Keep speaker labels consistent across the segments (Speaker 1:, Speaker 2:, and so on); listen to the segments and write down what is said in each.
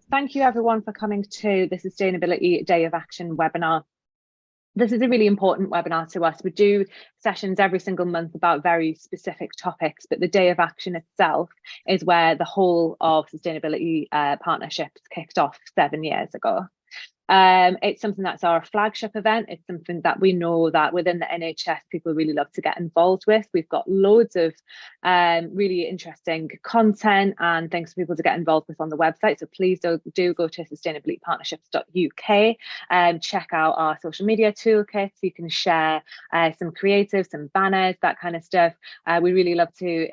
Speaker 1: thank you everyone for coming to the Sustainability Day of Action webinar. This is a really important webinar to us. We do sessions every single month about very specific topics, but the Day of Action itself is where the whole of sustainability partnerships kicked off 7 years ago. It's something that's our flagship event. It's something that we know that within the NHS people really love to get involved with. We've got loads of really interesting content and things for people to get involved with on the website. So please do go to sustainabilitypartnerships.uk and check out our social media toolkits. You can share some creative, some banners, that kind of stuff. We really love to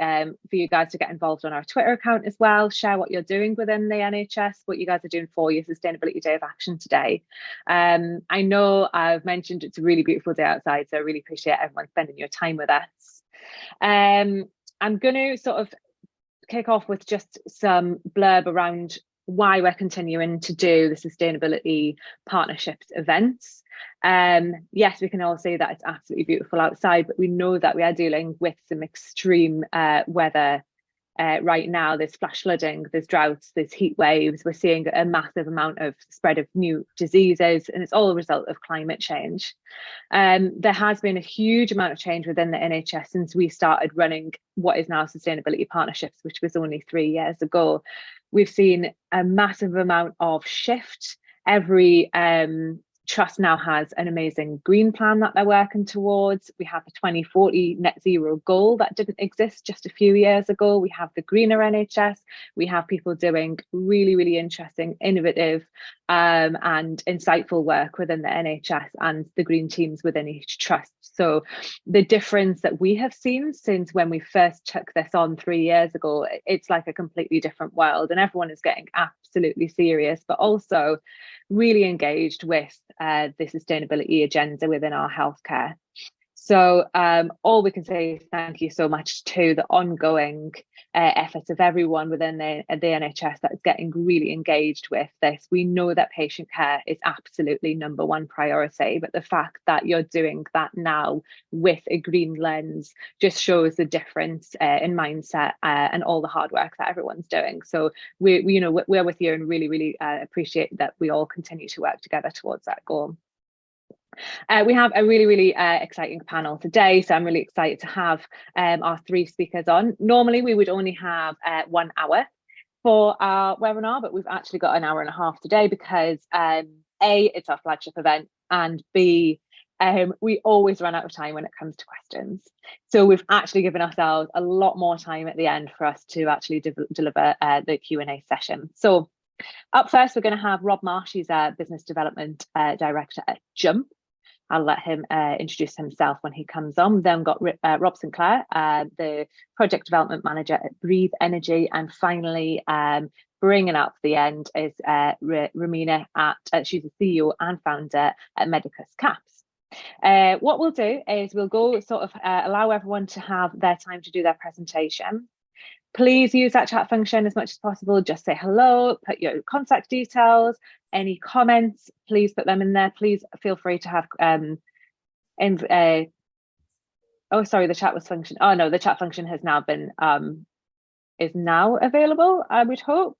Speaker 1: for you guys to get involved on our Twitter account as well. Share what you're doing within the NHS, what you guys are doing for your Sustainability Day of Action today. I know I've mentioned it's a really beautiful day outside, so I really appreciate everyone spending your time with us. I'm going to sort of kick off with just some blurb around why we're continuing to do the Sustainability Partnerships events. Yes, we can all say that it's absolutely beautiful outside, but we know that we are dealing with some extreme weather right now. There's flash flooding, there's droughts, there's heat waves. We're seeing a massive amount of spread of new diseases, and it's all a result of climate change. There has been a huge amount of change within the NHS since we started running what is now Sustainability Partnerships, which was only 3 years ago. We've seen a massive amount of shift. Every Trust now has an amazing green plan that they're working towards. We have the 2040 net zero goal that didn't exist just a few years ago. We have the greener NHS. We have people doing really, really interesting, innovative and insightful work within the NHS and the green teams within each trust. So the difference that we have seen since when we first took this on 3 years ago, it's like a completely different world, and everyone is getting absolutely serious, but also really engaged with the sustainability agenda within our healthcare. So all we can say is thank you so much to the ongoing efforts of everyone within the NHS that is getting really engaged with this. We know that patient care is absolutely #1 priority, but the fact that you're doing that now with a green lens just shows the difference in mindset and all the hard work that everyone's doing. So we're with you and really, really appreciate that we all continue to work together towards that goal. We have a really, really exciting panel today, so I'm really excited to have our 3 speakers on. Normally we would only have 1 hour for our webinar, but we've actually got an hour and a half today because A, it's our flagship event, and B, we always run out of time when it comes to questions. So we've actually given ourselves a lot more time at the end for us to actually deliver the Q&A session. So up first, we're going to have Rob Marsh. He's a Business Development Director at Jump. I'll let him introduce himself when he comes on. Then we've got Rob Sinclair, the Project Development Manager at Breathe Energy. And finally, bringing up the end is Romina she's the CEO and founder at Medicus Caps. What we'll do is we'll go sort of allow everyone to have their time to do their presentation. Please use that chat function as much as possible. Just say hello, put your contact details, any comments, please put them in there. Please feel free to have oh, sorry, the chat was function. Oh no, the chat function has now been is now available, I would hope.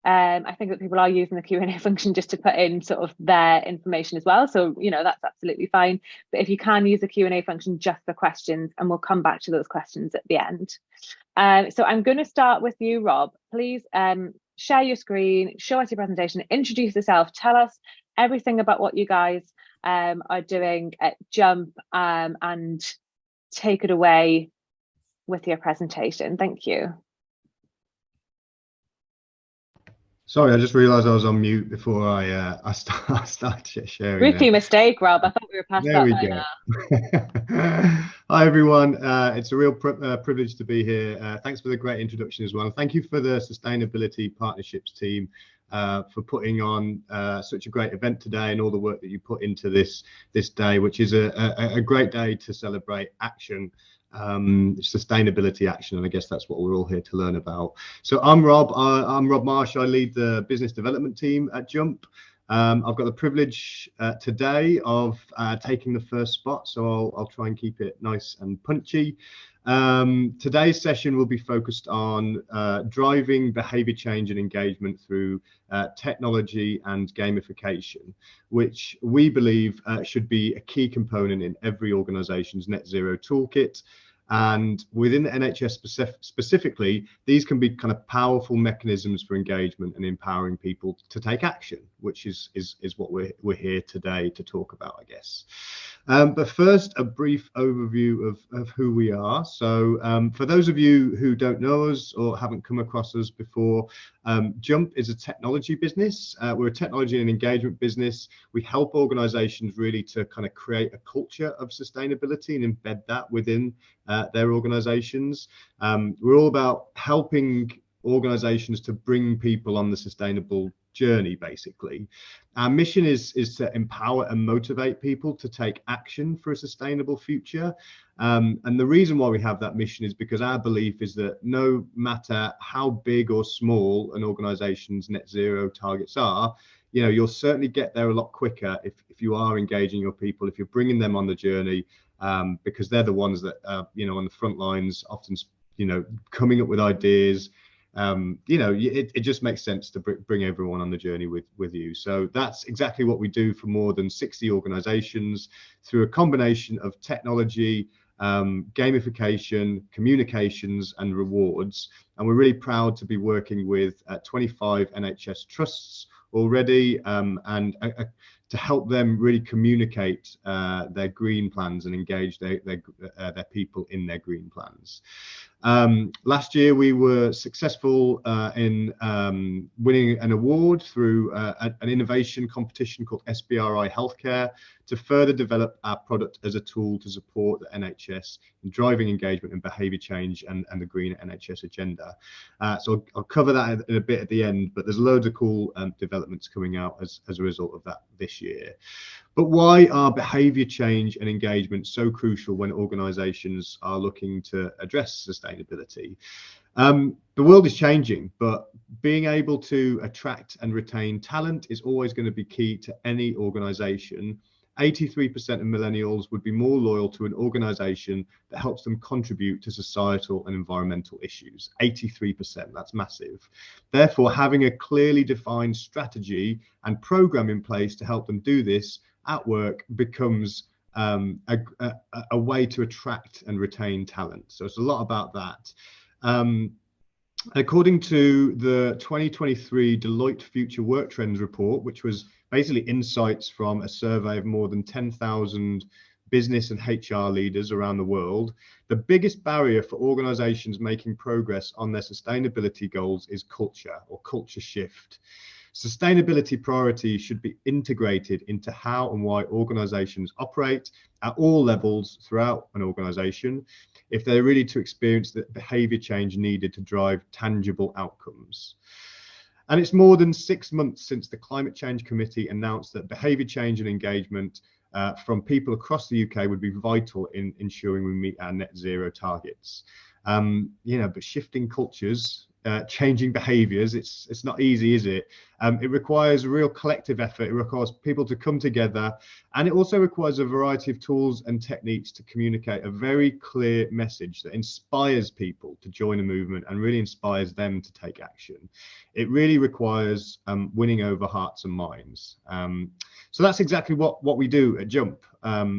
Speaker 1: I think that people are using the Q&A function just to put in sort of their information as well. So, that's absolutely fine. But if you can use the Q&A function just for questions, and we'll come back to those questions at the end. So I'm going to start with you, Rob. Please share your screen, show us your presentation, introduce yourself, tell us everything about what you guys are doing at Jump, and take it away with your presentation. Thank you.
Speaker 2: Sorry, I just realised I was on mute before I started sharing.
Speaker 1: Rookie mistake, Rob. I thought we were past
Speaker 2: there
Speaker 1: that by now.
Speaker 2: Hi, everyone. It's a real privilege to be here. Thanks for the great introduction as well. Thank you for the Sustainability Partnerships team for putting on such a great event today, and all the work that you put into this day, which is a great day to celebrate action. Sustainability action, and I guess that's what we're all here to learn about. So I'm Rob Marsh. I lead the business development team at Jump. I've got the privilege today of taking the first spot, so I'll try and keep it nice and punchy. Today's session will be focused on driving behavior change and engagement through technology and gamification, which we believe should be a key component in every organization's net zero toolkit. And within the NHS specifically, these can be kind of powerful mechanisms for engagement and empowering people to take action, which is what we're here today to talk about, I guess. But first, a brief overview of who we are. So for those of you who don't know us or haven't come across us before, Jump is a technology business. We're a technology and engagement business. We help organizations really to kind of create a culture of sustainability and embed that within their organizations. We're all about helping organizations to bring people on the sustainable journey, basically. Our mission is to empower and motivate people to take action for a sustainable future. And the reason why we have that mission is because our belief is that no matter how big or small an organization's net zero targets are, you'll certainly get there a lot quicker if you are engaging your people, if you're bringing them on the journey, because they're the ones that on the front lines, often coming up with ideas. It just makes sense to bring everyone on the journey with you. So that's exactly what we do for more than 60 organizations through a combination of technology, gamification, communications, and rewards. And we're really proud to be working with 25 NHS trusts already, and to help them really communicate their green plans and engage their people in their green plans. Last year, we were successful in winning an award through an innovation competition called SBRI Healthcare to further develop our product as a tool to support the NHS in driving engagement and behaviour change and the green NHS agenda. So I'll cover that in a bit at the end, but there's loads of cool developments coming out as a result of that this year. But why are behaviour change and engagement so crucial when organisations are looking to address sustainability? The world is changing, but being able to attract and retain talent is always going to be key to any organisation. 83% of millennials would be more loyal to an organisation that helps them contribute to societal and environmental issues. 83%, that's massive. Therefore, having a clearly defined strategy and programme in place to help them do this at work becomes a way to attract and retain talent. So it's a lot about that. According to the 2023 Deloitte Future Work Trends report, which was basically insights from a survey of more than 10,000 business and HR leaders around the world, the biggest barrier for organizations making progress on their sustainability goals is culture or culture shift. Sustainability priorities should be integrated into how and why organizations operate at all levels throughout an organization if they're really to experience the behavior change needed to drive tangible outcomes. And it's more than 6 months since the Climate Change Committee announced that behavior change and engagement from people across the UK would be vital in ensuring we meet our net zero targets. But shifting cultures, changing behaviors, it's not easy, is it? It requires a real collective effort. It requires people to come together, and it also requires a variety of tools and techniques to communicate a very clear message that inspires people to join a movement and really inspires them to take action. It really requires winning over hearts and minds. So that's exactly what we do at Jump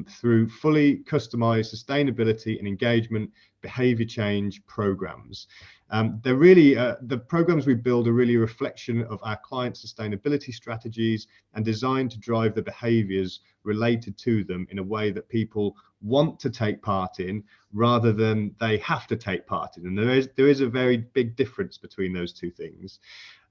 Speaker 2: through fully customized sustainability and engagement behavior change programs. They're really the programs we build are really a reflection of our clients' sustainability strategies and designed to drive the behaviors related to them in a way that people want to take part in rather than they have to take part in. And there is a very big difference between those two things.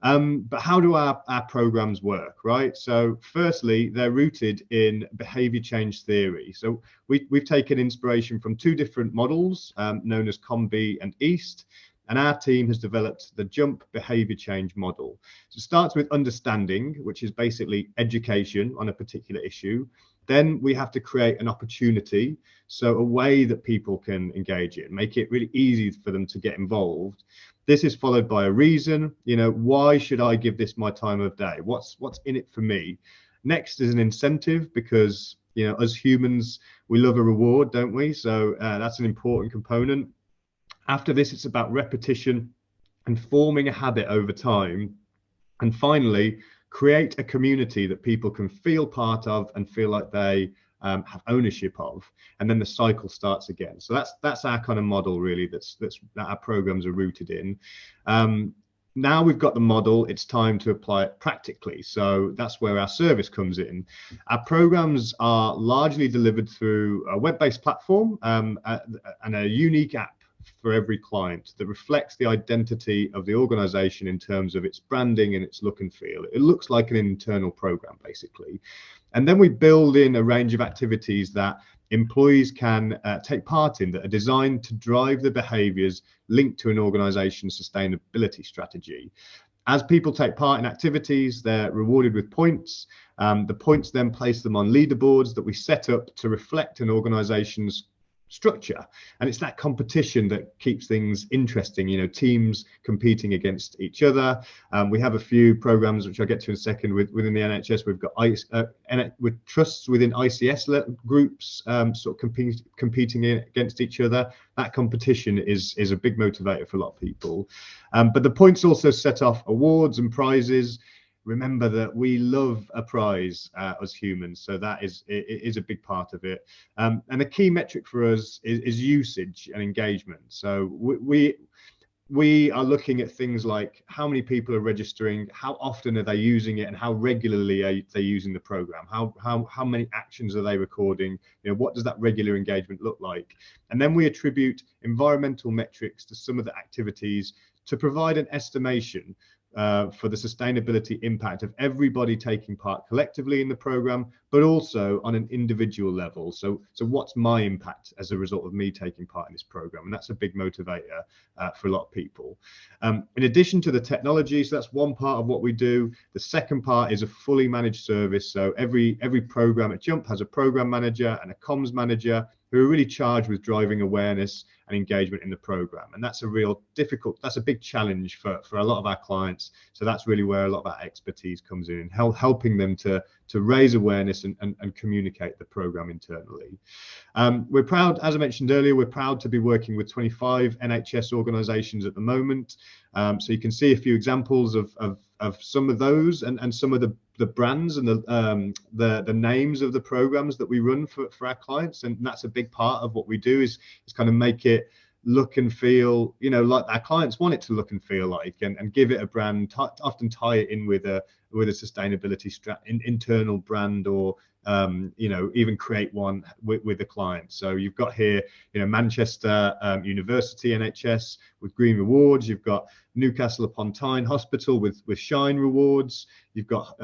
Speaker 2: But how do our programs work, right? So firstly, they're rooted in behavior change theory. So we've taken inspiration from two different models known as COM-B and EAST. And our team has developed the Jump behavior change model. So it starts with understanding, which is basically education on a particular issue. Then we have to create an opportunity, so a way that people can engage it, make it really easy for them to get involved. This is followed by a reason. Why should I give this my time of day? What's in it for me? Next is an incentive, because as humans, we love a reward, don't we? So that's an important component. After this, it's about repetition and forming a habit over time. And finally, create a community that people can feel part of and feel like they have ownership of, and then the cycle starts again. So that's our kind of model, really, that our programs are rooted in. Now we've got the model, it's time to apply it practically. So that's where our service comes in. Our programs are largely delivered through a web-based platform and a unique app for every client that reflects the identity of the organization in terms of its branding and its look and feel. It looks like an internal program, basically. And then we build in a range of activities that employees can take part in, that are designed to drive the behaviors linked to an organization's sustainability strategy. As people take part in activities, they're rewarded with points. The points then place them on leaderboards that we set up to reflect an organization's structure, and it's that competition that keeps things interesting, teams competing against each other. We have a few programs which I'll get to in a second within the NHS. We've got with trusts within ICS groups sort of competing against each other. That competition is a big motivator for a lot of people, but the points also set off awards and prizes. Remember that we love a prize as humans, so that is a big part of it. And a key metric for us is usage and engagement. So we are looking at things like how many people are registering, how often are they using it, and how regularly are they using the program. How many actions are they recording? What does that regular engagement look like? And then we attribute environmental metrics to some of the activities to provide an estimation for the sustainability impact of everybody taking part collectively in the program, but also on an individual level. So what's my impact as a result of me taking part in this program? And that's a big motivator for a lot of people. In addition to the technology, so that's one part of what we do. The second part is a fully managed service. So every program at Jump has a program manager and a comms manager who are really charged with driving awareness and engagement in the program. And that's a big challenge for a lot of our clients. So that's really where a lot of our expertise comes in, helping them to raise awareness and communicate the program internally. We're proud, as I mentioned earlier, we're proud to be working with 25 NHS organisations at the moment. So you can see a few examples of some of those and some of the brands and the names of the programs that we run for our clients. And that's a big part of what we do is kind of make it look and feel, like our clients want it to look and feel like, and give it a brand, often tie it in with a sustainability internal brand, or even create one with the client. So you've got here, Manchester University NHS with green rewards. You've got Newcastle upon Tyne Hospital with shine rewards. You've got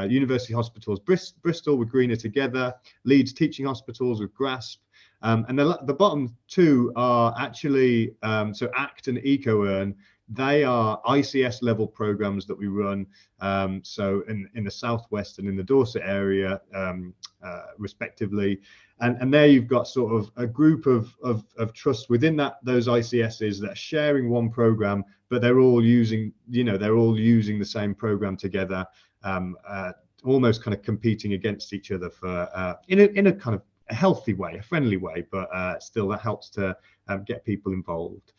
Speaker 2: University Hospitals Bristol with greener together. Leeds Teaching Hospitals with grasp. And the bottom two are actually so ACT and EcoEarn. They are ICS level programs that we run, so in the southwest and in the Dorset area, respectively. And there you've got sort of a group of trusts within those ICSs that are sharing one program, but they're all using the same program together, almost kind of competing against each other for in a kind of a healthy way, a friendly way, but still that helps to get people involved.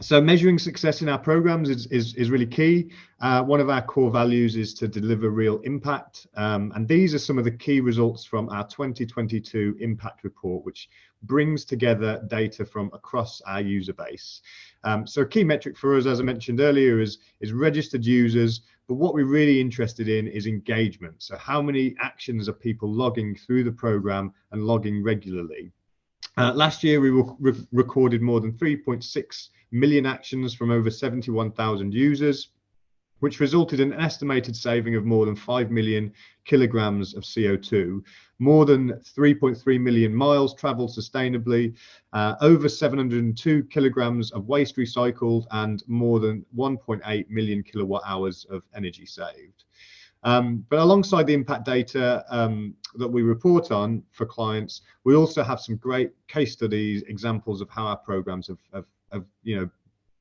Speaker 2: So measuring success in our programs is really key. One of our core values is to deliver real impact. And these are some of the key results from our 2022 impact report, which brings together data from across our user base. So a key metric for us, as I mentioned earlier, is registered users. But what we're really interested in is engagement. So how many actions are people logging through the program and logging regularly? Last year, we recorded more than 3.6 million actions from over 71,000 users, which resulted in an estimated saving of more than 5 million kilograms of CO2, more than 3.3 million miles traveled sustainably, over 702 kilograms of waste recycled, and more than 1.8 million kilowatt hours of energy saved. But alongside the impact data that we report on for clients, we also have some great case studies, examples of how our programs have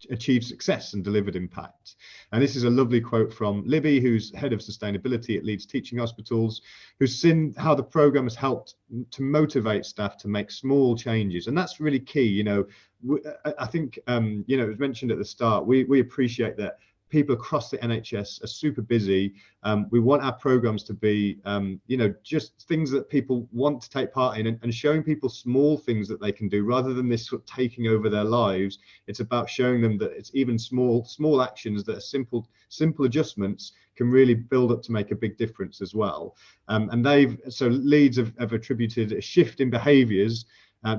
Speaker 2: achieved success and delivered impact. And this is a lovely quote from Libby, who's head of sustainability at Leeds Teaching Hospitals, who's seen how the program has helped to motivate staff to make small changes. And that's really key. I think it was mentioned at the start, we appreciate that people across the NHS are super busy. We want our programs to be, just things that people want to take part in, and showing people small things that they can do rather than this sort of taking over their lives. It's about showing them that it's even small actions that are simple adjustments can really build up to make a big difference as well. And Leeds have attributed a shift in behaviours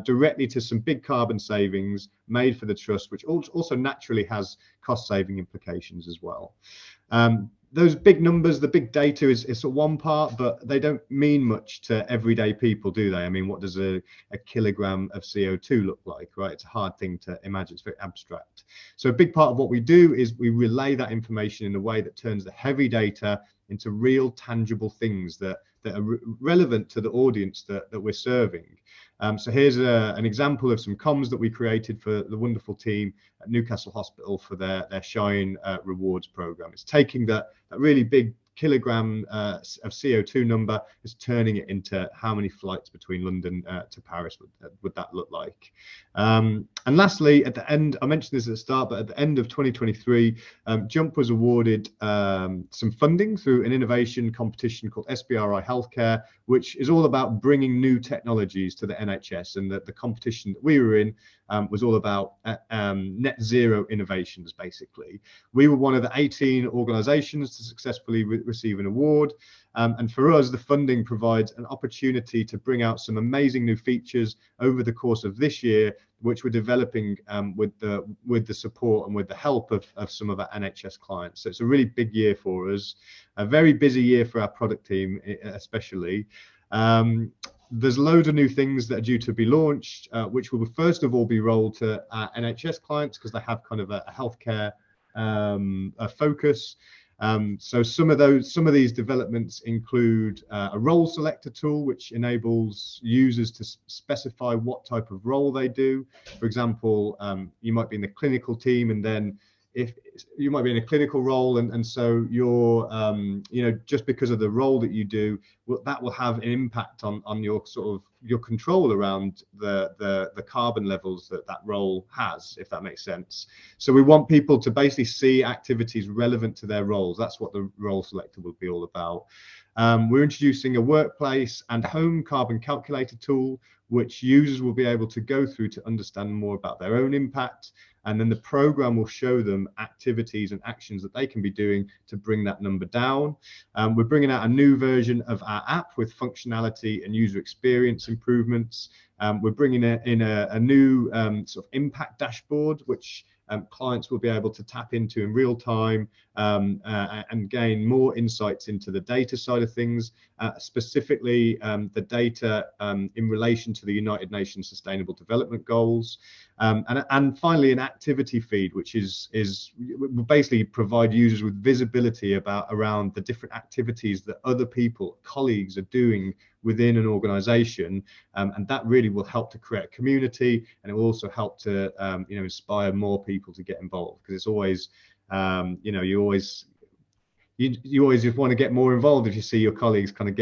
Speaker 2: directly to some big carbon savings made for the trust, which also naturally has cost saving implications as well. Those big numbers, the big data is sort of one part, but they don't mean much to everyday people, do they? I mean, what does a kilogram of CO2 look like, right? It's a hard thing to imagine. It's very abstract. So a big part of what we do is we relay that information in a way that turns the heavy data into real tangible things that are relevant to the audience that we're serving. So here's an example of some comms that we created for the wonderful team at Newcastle Hospital for their Shine rewards program. It's taking that really big kilogram of CO2 number, is turning it into how many flights between London to Paris would that look like. And lastly, at the end, I mentioned this at the start, but at the end of 2023, Jump was awarded some funding through an innovation competition called SBRI Healthcare, which is all about bringing new technologies to the NHS. And the competition that we were in was all about net zero innovations, basically. We were one of the 18 organisations to successfully receive an award. And for us, the funding provides an opportunity to bring out some amazing new features over the course of this year, which we're developing with the support and with the help of some of our NHS clients. So it's a really big year for us, a very busy year for our product team, especially. There's loads of new things that are due to be launched, which will first of all be rolled to our NHS clients because they have kind of a healthcare focus. So some of these developments include a role selector tool, which enables users to specify what type of role they do. For example, you might be in the clinical team, and then if you might be in a clinical role, and so you're just because of the role that you do, that will have an impact on your sort of your control around the carbon levels that role has, if that makes sense. So we want people to basically see activities relevant to their roles. That's what the role selector will be all about. We're introducing a workplace and home carbon calculator tool, which users will be able to go through to understand more about their own impact. And then the program will show them activities and actions that they can be doing to bring that number down. We're bringing out a new version of our app with functionality and user experience improvements. We're bringing in a new sort of impact dashboard, which clients will be able to tap into in real time and gain more insights into the data side of things, specifically the data in relation to the United Nations Sustainable Development Goals. And finally, an activity feed, which will basically provide users with visibility around the different activities that other people, colleagues, are doing within an organization, and that really will help to create a community, and it will also help to inspire more people to get involved, because it's always you always just want to get more involved if you see your colleagues kind of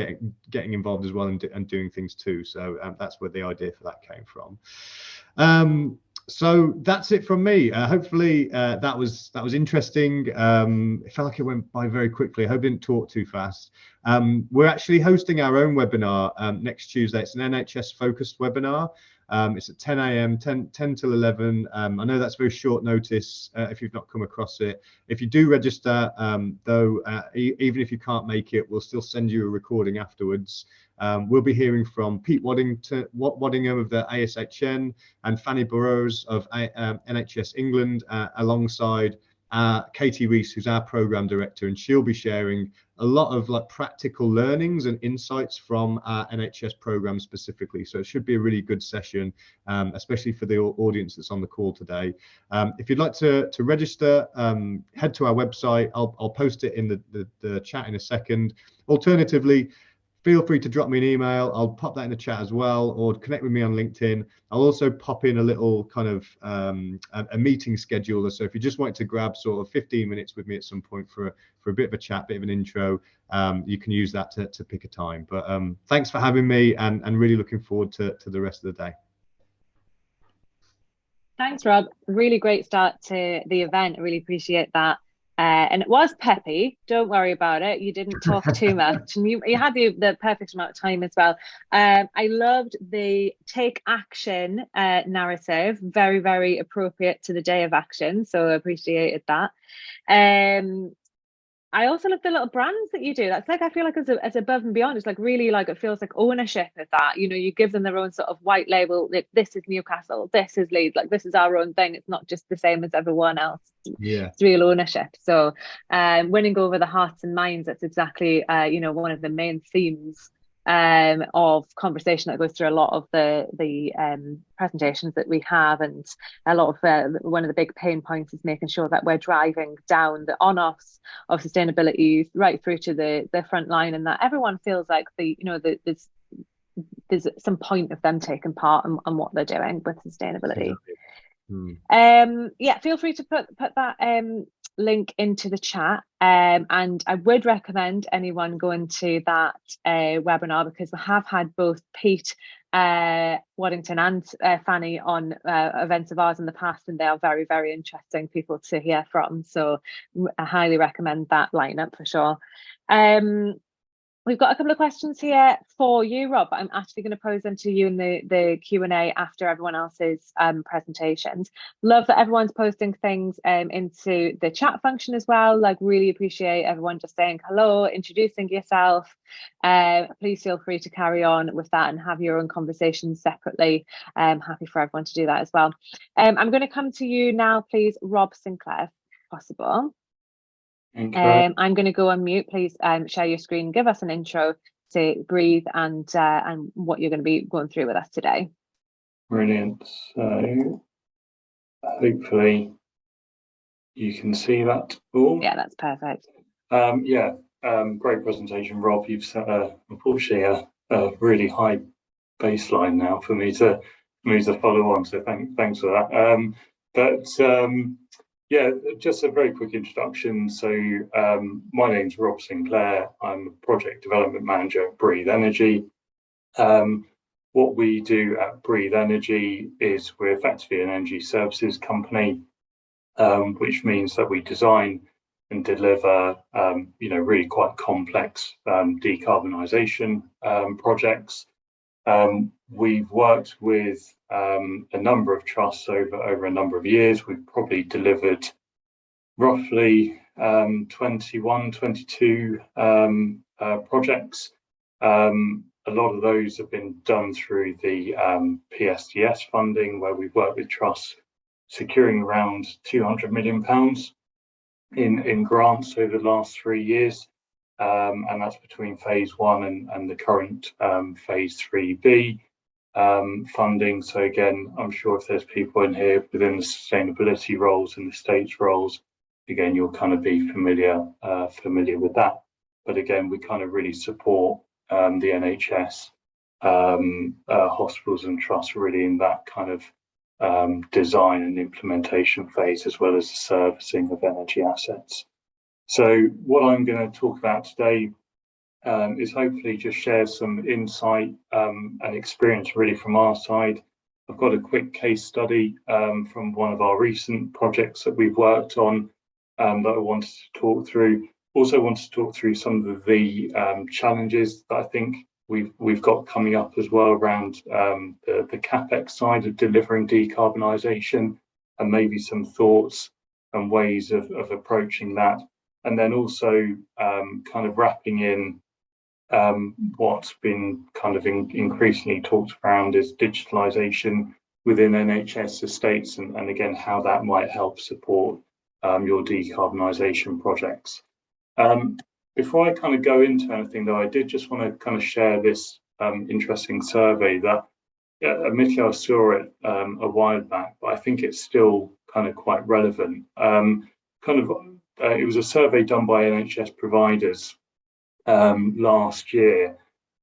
Speaker 2: getting involved as well and doing things too. So that's where the idea for that came from. So that's it from me. Hopefully that was interesting. It felt like it went by very quickly. I hope I didn't talk too fast. We're actually hosting our own webinar next Tuesday. It's an NHS focused webinar. It's at 10 a.m, 10 till 11. I know that's very short notice if you've not come across it. If you do register, though, even if you can't make it, we'll still send you a recording afterwards. We'll be hearing from Pete Waddingham of the ASHN and Fanny Burrows of NHS England, alongside Katie Rees, who's our programme director, and she'll be sharing a lot of like practical learnings and insights from our NHS program specifically. So it should be a really good session, especially for the audience that's on the call today. If you'd like to register, head to our website. I'll post it in the chat in a second. Alternatively, feel free to drop me an email. I'll pop that in the chat as well, or connect with me on LinkedIn. I'll also pop in a little kind of a meeting scheduler. So if you just want to grab sort of 15 minutes with me at some point for a bit of a chat, bit of an intro, you can use that to pick a time. But thanks for having me, and really looking forward to the rest of the day.
Speaker 1: Thanks, Rob. Really great start to the event. I really appreciate that. And it was peppy. Don't worry about it. You didn't talk too much, and you had the perfect amount of time as well. I loved the take action narrative. Very, very appropriate to the day of action. So I appreciated that. I also love the little brands that you do. That's like, I feel like as above and beyond, it's like really like, it feels like ownership of that. You know, you give them their own sort of white label. Like, this is Newcastle, this is Leeds, like this is our own thing. It's not just the same as everyone else.
Speaker 2: Yeah,
Speaker 1: it's real ownership. So winning over the hearts and minds, that's exactly you know, one of the main themes of conversation that goes through a lot of the presentations that we have, and a lot of one of the big pain points is making sure that we're driving down the on-offs of sustainability right through to the front line, and that everyone feels like there's some point of them taking part on what they're doing with sustainability. Yeah, feel free to put that link into the chat, and I would recommend anyone going to that webinar, because we have had both Pete Waddington and Fanny on events of ours in the past, and they are very, very interesting people to hear from. So I highly recommend that lineup for sure. We've got a couple of questions here for you, Rob. I'm actually going to pose them to you in the Q&A after everyone else's presentations. Love that everyone's posting things into the chat function as well. Like, really appreciate everyone just saying hello, introducing yourself. Please feel free to carry on with that and have your own conversations separately. I'm happy for everyone to do that as well. I'm going to come to you now, please, Rob Sinclair, if possible. I'm going to go on mute. Please share your screen, give us an intro to Breathe and what you're going to be going through with us today.
Speaker 3: Brilliant. So hopefully you can see that all.
Speaker 1: Yeah, that's perfect.
Speaker 3: Great presentation, Rob. You've set unfortunately a really high baseline now for me to follow on. So thanks for that. Yeah, just a very quick introduction. So my name's Rob Sinclair. I'm a project development manager at Breathe Energy. What we do at Breathe Energy is we're effectively an energy services company, which means that we design and deliver, really quite complex decarbonisation projects. We've worked with a number of trusts over a number of years. We've probably delivered roughly 21, 22 projects. A lot of those have been done through the PSDS funding, where we've worked with trusts securing around £200 million in grants over the last 3 years. And that's between phase 1 and the current phase 3B funding. So again, I'm sure if there's people in here within the sustainability roles and the states roles, again, you'll kind of be familiar with that. But again, we kind of really support the NHS, hospitals and trusts really in that kind of design and implementation phase, as well as the servicing of energy assets. So what I'm going to talk about today is hopefully just share some insight and experience really from our side. I've got a quick case study from one of our recent projects that we've worked on that I wanted to talk through. Also wanted to talk through some of the challenges that I think we've got coming up as well around the CapEx side of delivering decarbonisation, and maybe some thoughts and ways of approaching that. And then also kind of wrapping in what's been kind of increasingly talked around is digitalisation within NHS estates, and again, how that might help support your decarbonisation projects. Before I kind of go into anything, though, I did just want to kind of share this interesting survey that, admittedly, I saw it a while back, but I think it's still kind of quite relevant. It was a survey done by NHS providers last year,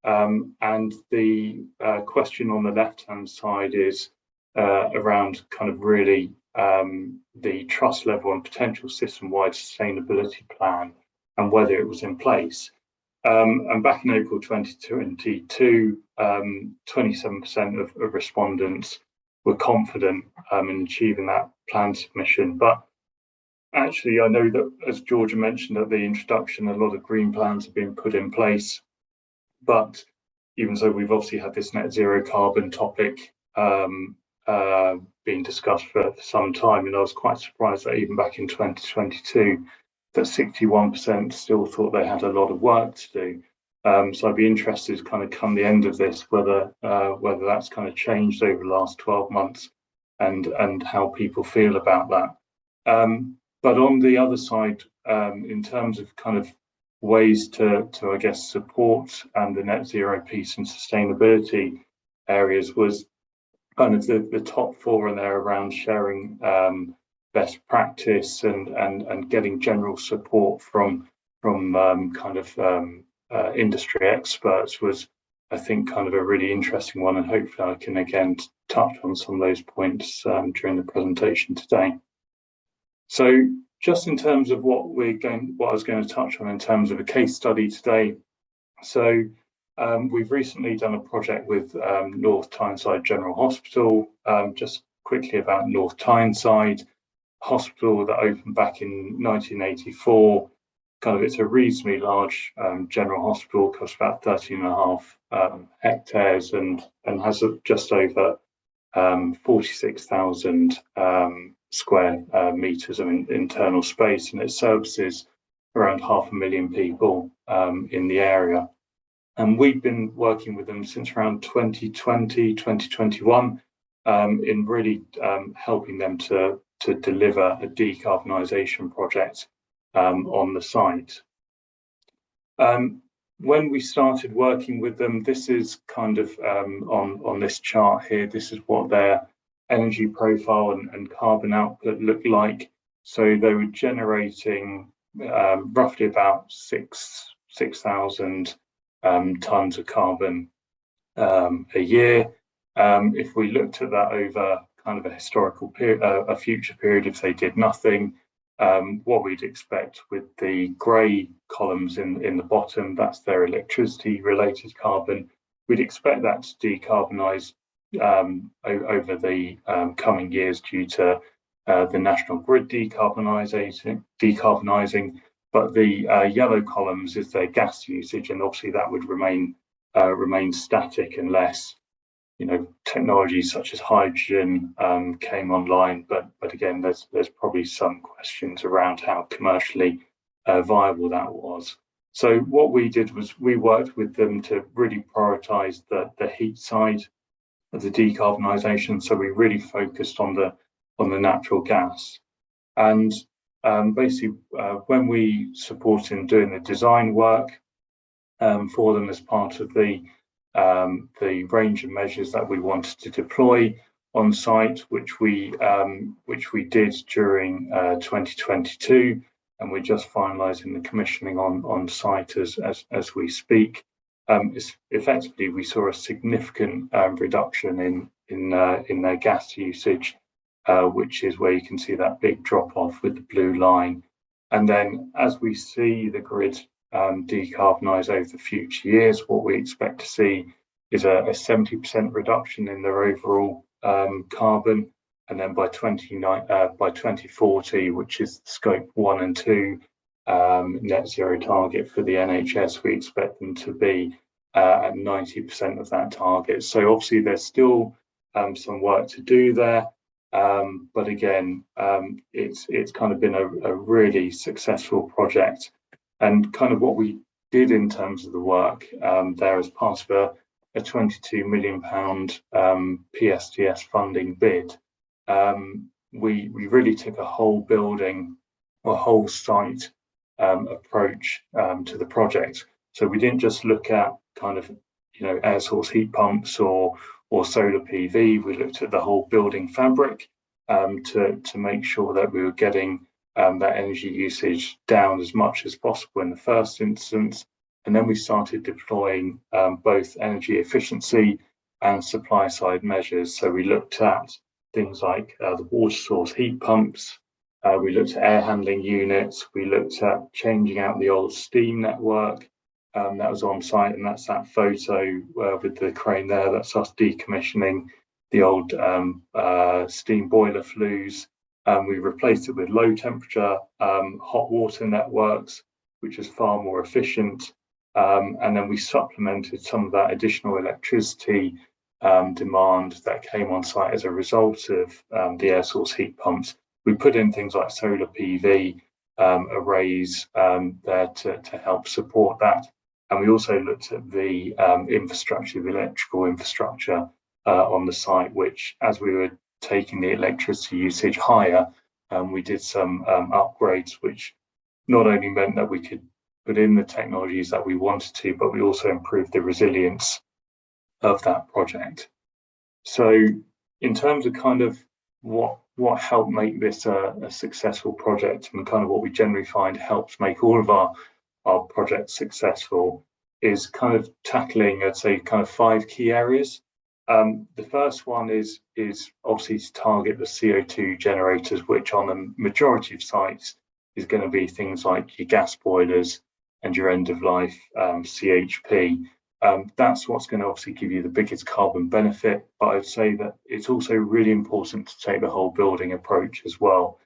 Speaker 3: and the question on the left-hand side is around kind of really the trust level and potential system-wide sustainability plan and whether it was in place. And back in April 2022, 27% of respondents were confident in achieving that plan submission. But actually, I know that, as Georgia mentioned at the introduction, a lot of green plans have been put in place. But even so, we've obviously had this net zero carbon topic being discussed for some time. And I was quite surprised that even back in 2022, that 61% still thought they had a lot of work to do. So I'd be interested to kind of come the end of this, whether that's kind of changed over the last 12 months and how people feel about that. But on the other side, in terms of kind of ways to I guess, support the net zero piece and sustainability areas, was kind of the top four in there around sharing best practice and getting general support from industry experts was, I think, kind of a really interesting one, and hopefully I can again touch on some of those points during the presentation today. So just in terms of what I was going to touch on in terms of a case study today. So we've recently done a project with North Tyneside General Hospital. Just quickly about North Tyneside Hospital, that opened back in 1984. It's a reasonably large general hospital, costs about 13.5 hectares and has just over 46,000 square meters of internal space, and it services around 500,000 people in the area. And we've been working with them since around 2020, 2021 in really helping them to deliver a decarbonisation project on the site. When we started working with them, this is kind of on this chart here, this is what their energy profile and carbon output looked like. So they were generating roughly about 6,000 tons of carbon a year. If we looked at that over kind of a historical period, a future period, if they did nothing, what we'd expect with the grey columns in the bottom, that's their electricity related carbon. We'd expect that to decarbonise over the coming years due to the national grid decarbonising. But the yellow columns is their gas usage, and obviously that would remain static unless technologies such as hydrogen came online. But again, there's probably some questions around how commercially viable that was. So what we did was we worked with them to really prioritise the heat side of the decarbonisation. So we really focused on the natural gas, and basically when we supported in doing the design work for them as part of the range of measures that we wanted to deploy on site, which we did during 2022, and we're just finalising the commissioning on site as we speak. Effectively, we saw a significant reduction in their gas usage, which is where you can see that big drop off with the blue line. And then as we see the grid decarbonise over the future years, what we expect to see is a 70% reduction in their overall carbon. And then by 2040, which is scope 1 and 2 net zero target for the NHS, we expect them to be at 90% of that target. So obviously there's still some work to do there. But again, it's kind of been a really successful project. And kind of what we did in terms of the work there as part of a £22 million PSTS funding bid, we really took a whole building or whole site approach to the project. So we didn't just look at kind of, air source heat pumps or solar PV. We looked at the whole building fabric to make sure that we were getting that energy usage down as much as possible in the first instance. And then we started deploying both energy efficiency and supply side measures. So we looked at things like the water source heat pumps. We looked at air handling units. We looked at changing out the old steam network that was on site, and that's that photo with the crane there. That's us decommissioning the old steam boiler flues. We replaced it with low temperature hot water networks, which is far more efficient. And then we supplemented some of that additional electricity demand that came on site as a result of the air source heat pumps. We put in things like solar PV arrays there to help support that. And we also looked at the infrastructure, the electrical infrastructure on the site, which, as we were taking the electricity usage higher, we did some upgrades, which not only meant that we could put in the technologies that we wanted to, but we also improved the resilience of that project. So in terms of kind of what helped make this a successful project, and kind of what we generally find helps make all of our projects successful, is kind of tackling, I'd say, kind of 5 key areas. The first one is obviously to target the CO2 generators, which on the majority of sites is going to be things like your gas boilers and your end of life CHP. That's what's going to obviously give you the biggest carbon benefit. But I'd say that it's also really important to take the whole building approach as well.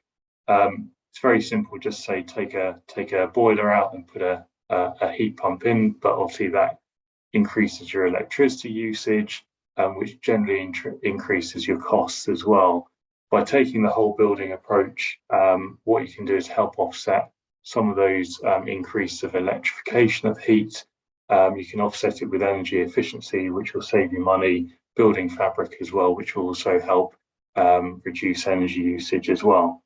Speaker 3: It's very simple, just say take a boiler out and put a heat pump in, but obviously that increases your electricity usage, which generally increases your costs as well. By taking the whole building approach, what you can do is help offset some of those increases of electrification of heat. You can offset it with energy efficiency, which will save you money, building fabric as well, which will also help reduce energy usage as well.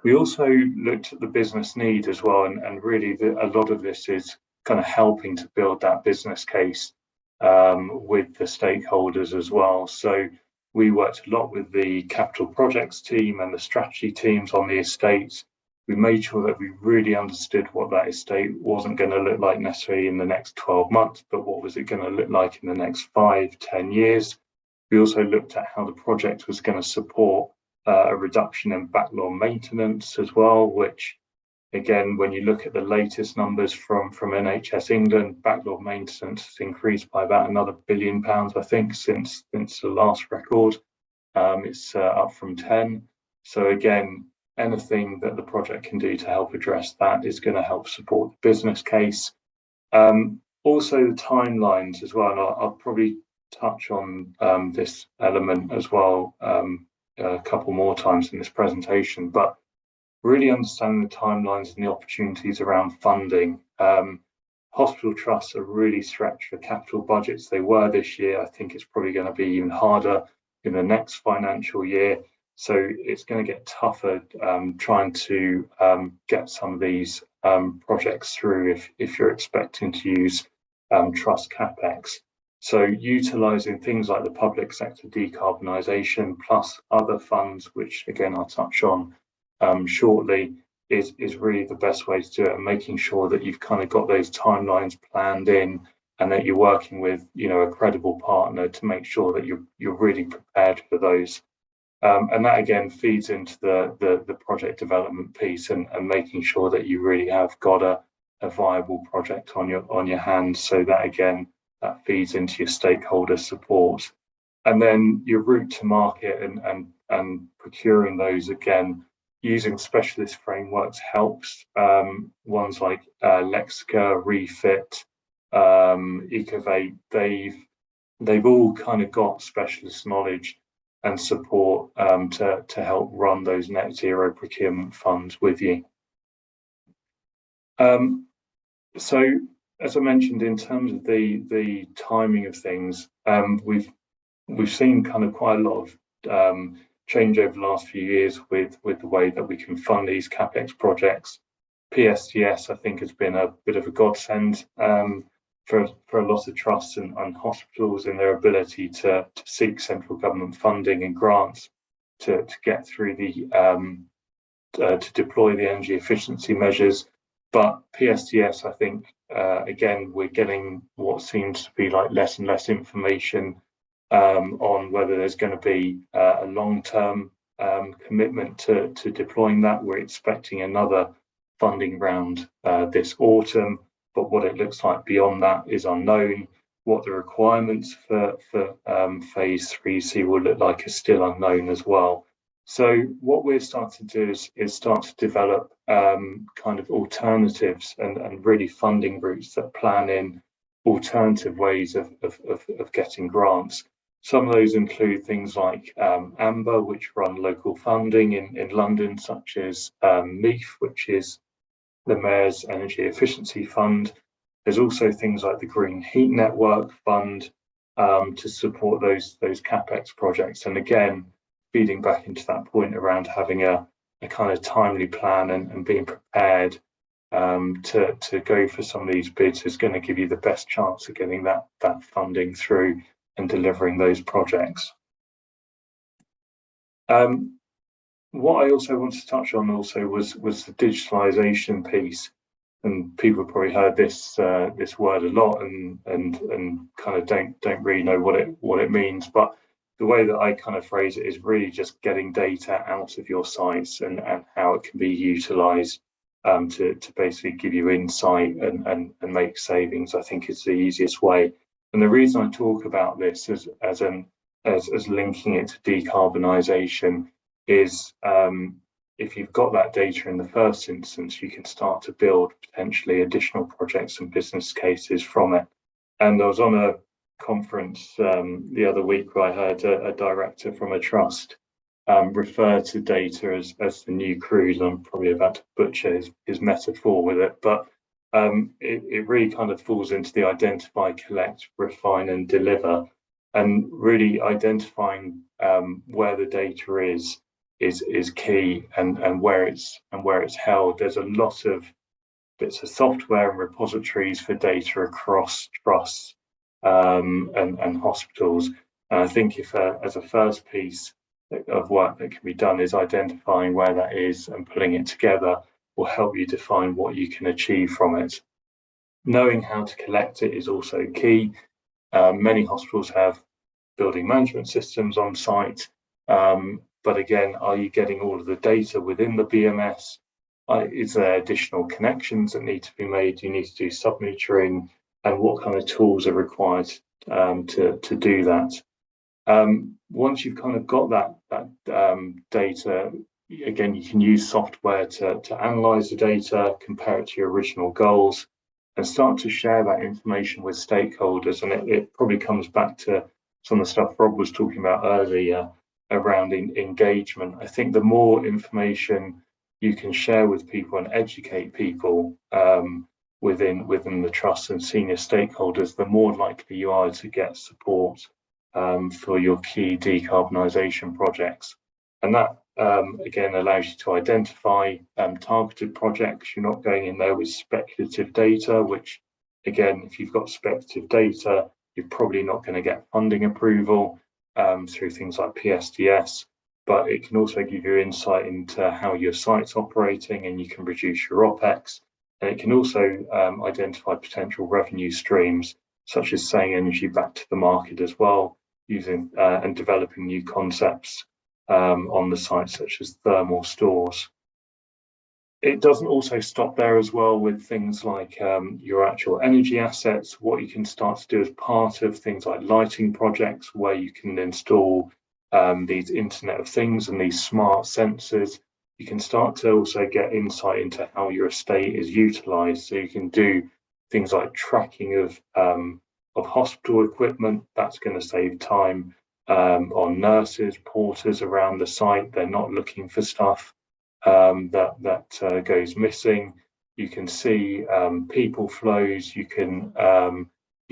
Speaker 3: We also looked at the business need as well, and really a lot of this is kind of helping to build that business case with the stakeholders as well. So we worked a lot with the capital projects team and the strategy teams on the estates. We made sure that we really understood what that estate wasn't going to look like necessarily in the next 12 months, but what was it going to look like in the next 5, 10 years. We also looked at how the project was going to support a reduction in backlog maintenance as well, which, again, when you look at the latest numbers from NHS England, backlog maintenance has increased by about another £1 billion, I think, since the last record. It's up from 10. So again, anything that the project can do to help address that is going to help support the business case. Also the timelines as well, and I'll probably touch on this element as well a couple more times in this presentation, but really understanding the timelines and the opportunities around funding. Hospital trusts are really stretched for capital budgets. They were this year. I think it's probably going to be even harder in the next financial year. So it's going to get tougher trying to get some of these projects through if you're expecting to use trust CapEx. So utilising things like the public sector decarbonisation plus other funds, which again I'll touch on shortly, is really the best way to do it, and making sure that you've kind of got those timelines planned in, and that you're working with a credible partner to make sure that you're really prepared for those. And that again feeds into the project development piece and making sure that you really have got a viable project on your hands. So that again, that feeds into your stakeholder support. And then your route to market and procuring those, again, using specialist frameworks helps. Ones like Lexica, Refit, Ecovate, they've all kind of got specialist knowledge and support to help run those net zero procurement funds with you. So as I mentioned, in terms of the timing of things, we've seen kind of quite a lot of change over the last few years with the way that we can fund these CapEx projects. PSTS, I think, has been a bit of a godsend for a lot of trusts and hospitals in their ability to seek central government funding and grants to get through to deploy the energy efficiency measures. But PSTS, I think, again, we're getting what seems to be like less and less information on whether there's going to be a long-term commitment to deploying that. We're expecting another funding round this autumn, but what it looks like beyond that is unknown. What the requirements for phase 3C will look like is still unknown as well. So what we're starting to do is start to develop kind of alternatives and really funding routes that plan in alternative ways of getting grants. Some of those include things like AMBER, which run local funding in London, such as MEEF, which is the Mayor's Energy Efficiency Fund. There's also things like the Green Heat Network Fund to support those CapEx projects. And again, feeding back into that point around having a kind of timely plan and being prepared to go for some of these bids is going to give you the best chance of getting that funding through and delivering those projects. What I also wanted to touch on also was the digitalisation piece, and people have probably heard this word a lot and kind of don't really know what it means. But the way that I kind of phrase it is really just getting data out of your sites and how it can be utilised to basically give you insight and make savings. I think is the easiest way. And the reason I talk about this as linking it to decarbonisation is if you've got that data in the first instance, you can start to build potentially additional projects and business cases from it. And I was on a conference the other week where I heard a director from a trust refer to data as the new crude. I'm probably about to butcher his metaphor with it, but it really kind of falls into the identify, collect, refine and deliver, and really identifying where the data is key and where it's held. There's a lot of bits of software and repositories for data across trusts and hospitals. And I think if as a first piece of work that can be done is identifying where that is and putting it together will help you define what you can achieve from it. Knowing how to collect it is also key. Many hospitals have building management systems on site, but again, are you getting all of the data within the BMS? Is there additional connections that need to be made? Do you need to do sub-metering? And what kind of tools are required to do that? Once you've kind of got that data, again, you can use software to analyze the data, compare it to your original goals, and start to share that information with stakeholders. And it probably comes back to some of the stuff Rob was talking about earlier around engagement. I think the more information you can share with people and educate people within the trust and senior stakeholders, the more likely you are to get support for your key decarbonisation projects. And that again allows you to identify targeted projects. You're not going in there with speculative data, which again, if you've got speculative data, you're probably not going to get funding approval through things like PSTS, but it can also give you insight into how your site's operating and you can reduce your OPEX. And it can also identify potential revenue streams, such as selling energy back to the market as well, using and developing new concepts on the site, such as thermal stores. It doesn't also stop there as well with things like your actual energy assets. What you can start to do as part of things like lighting projects, where you can install these Internet of Things and these smart sensors. You can start to also get insight into how your estate is utilised. So you can do things like tracking of hospital equipment. That's going to save time on nurses, porters around the site. They're not looking for stuff that goes missing. You can see people flows. You can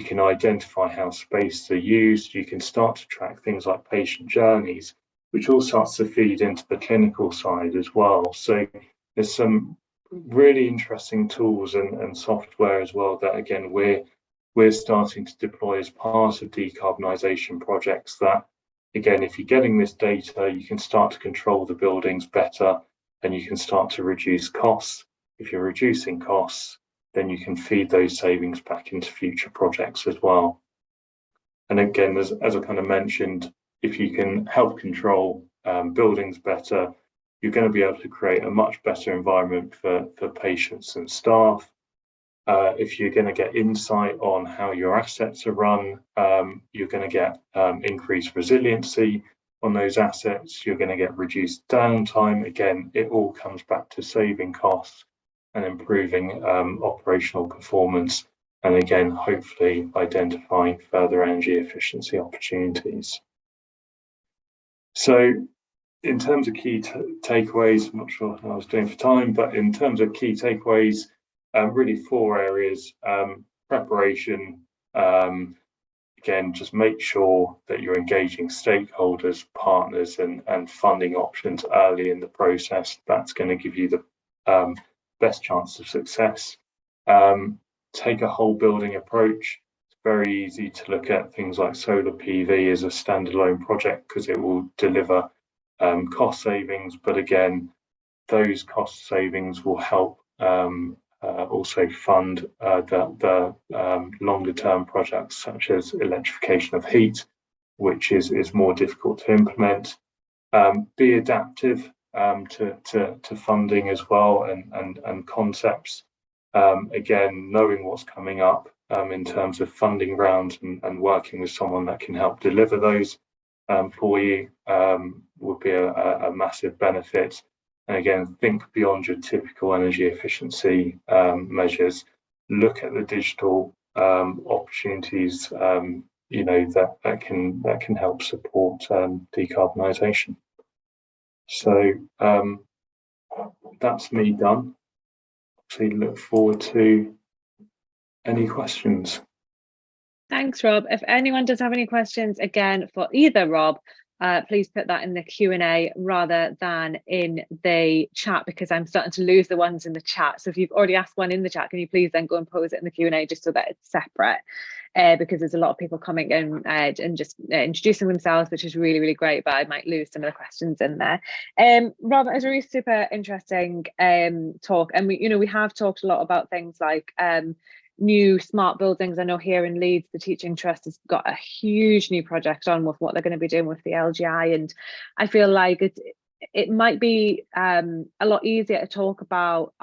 Speaker 3: identify how space are used. You can start to track things like patient journeys, which all starts to feed into the clinical side as well. So there's some really interesting tools and software as well that, again, we're starting to deploy as part of decarbonisation projects that, again, if you're getting this data, you can start to control the buildings better and you can start to reduce costs. If you're reducing costs, then you can feed those savings back into future projects as well. And again, as I kind of mentioned, if you can help control buildings better, you're going to be able to create a much better environment for patients and staff. If you're going to get insight on how your assets are run, you're going to get increased resiliency on those assets. You're going to get reduced downtime. Again, it all comes back to saving costs and improving operational performance. And again, hopefully identifying further energy efficiency opportunities. So in terms of key takeaways, I'm not sure how I was doing for time, but in terms of key takeaways, really 4 areas. Preparation, again, just make sure that you're engaging stakeholders, partners, and funding options early in the process. That's going to give you the best chance of success. Take a whole building approach. It's very easy to look at things like solar PV as a standalone project because it will deliver cost savings, but again, those cost savings will help also fund the longer term projects such as electrification of heat, which is more difficult to implement. Be adaptive to funding as well and concepts. Again, knowing what's coming up in terms of funding rounds and working with someone that can help deliver those for you would be a massive benefit. And again, think beyond your typical energy efficiency measures. Look at the digital opportunities, that can help support decarbonisation. So that's me done. So look forward to any questions.
Speaker 1: Thanks, Rob. If anyone does have any questions, again, for either Rob, please put that in the Q&A rather than in the chat, because I'm starting to lose the ones in the chat. So if you've already asked one in the chat, can you please then go and pose it in the Q&A just so that it's separate, because there's a lot of people coming in and just introducing themselves, which is really, really great, but I might lose some of the questions in there. Rob, it was a really super interesting talk, and we have talked a lot about things like new smart buildings. I know here in Leeds, the Teaching Trust has got a huge new project on with what they're going to be doing with the LGI, and I feel like it might be a lot easier to talk about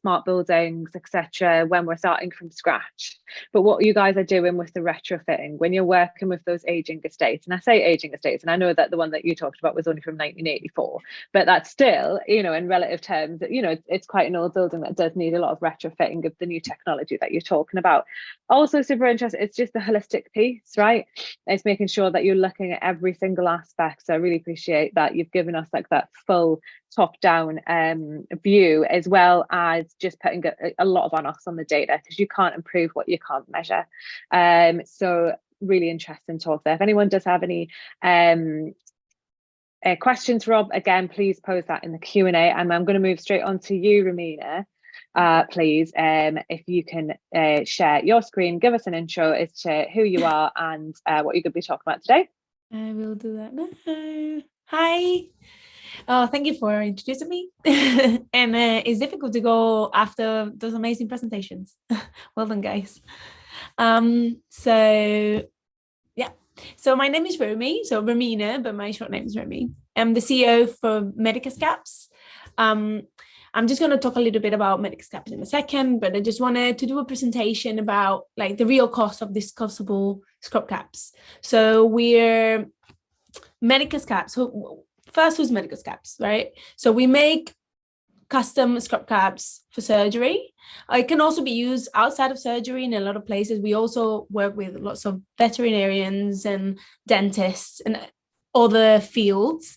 Speaker 1: smart buildings, etc., when we're starting from scratch. But what you guys are doing with the retrofitting, when you're working with those aging estates, and I say aging estates, and I know that the one that you talked about was only from 1984, but that's still, in relative terms, it's quite an old building that does need a lot of retrofitting of the new technology that you're talking about. Also super interesting, it's just the holistic piece, right? It's making sure that you're looking at every single aspect. So I really appreciate that you've given us like that full top-down view, as well as just putting a lot of on-offs on the data, because you can't improve what you can't measure. So really interesting talk there. If anyone does have any questions, Rob, again, please pose that in the Q&A, and I'm going to move straight on to you, Romina. Please, if you can share your screen, give us an intro as to who you are and what you're going to be talking about today.
Speaker 4: I will do that now. Hi. Oh, thank you for introducing me. And it's difficult to go after those amazing presentations. Well done, guys. So my name is Romy, so Romina, but my short name is Romy. I'm the CEO for Medicus Caps. I'm just going to talk a little bit about Medicus Caps in a second, but I just wanted to do a presentation about like the real cost of disposable scrub caps. So we're Medicus Caps. First, who's Medicus Caps, right? So we make custom scrub caps for surgery. It can also be used outside of surgery in a lot of places. We also work with lots of veterinarians and dentists and other fields,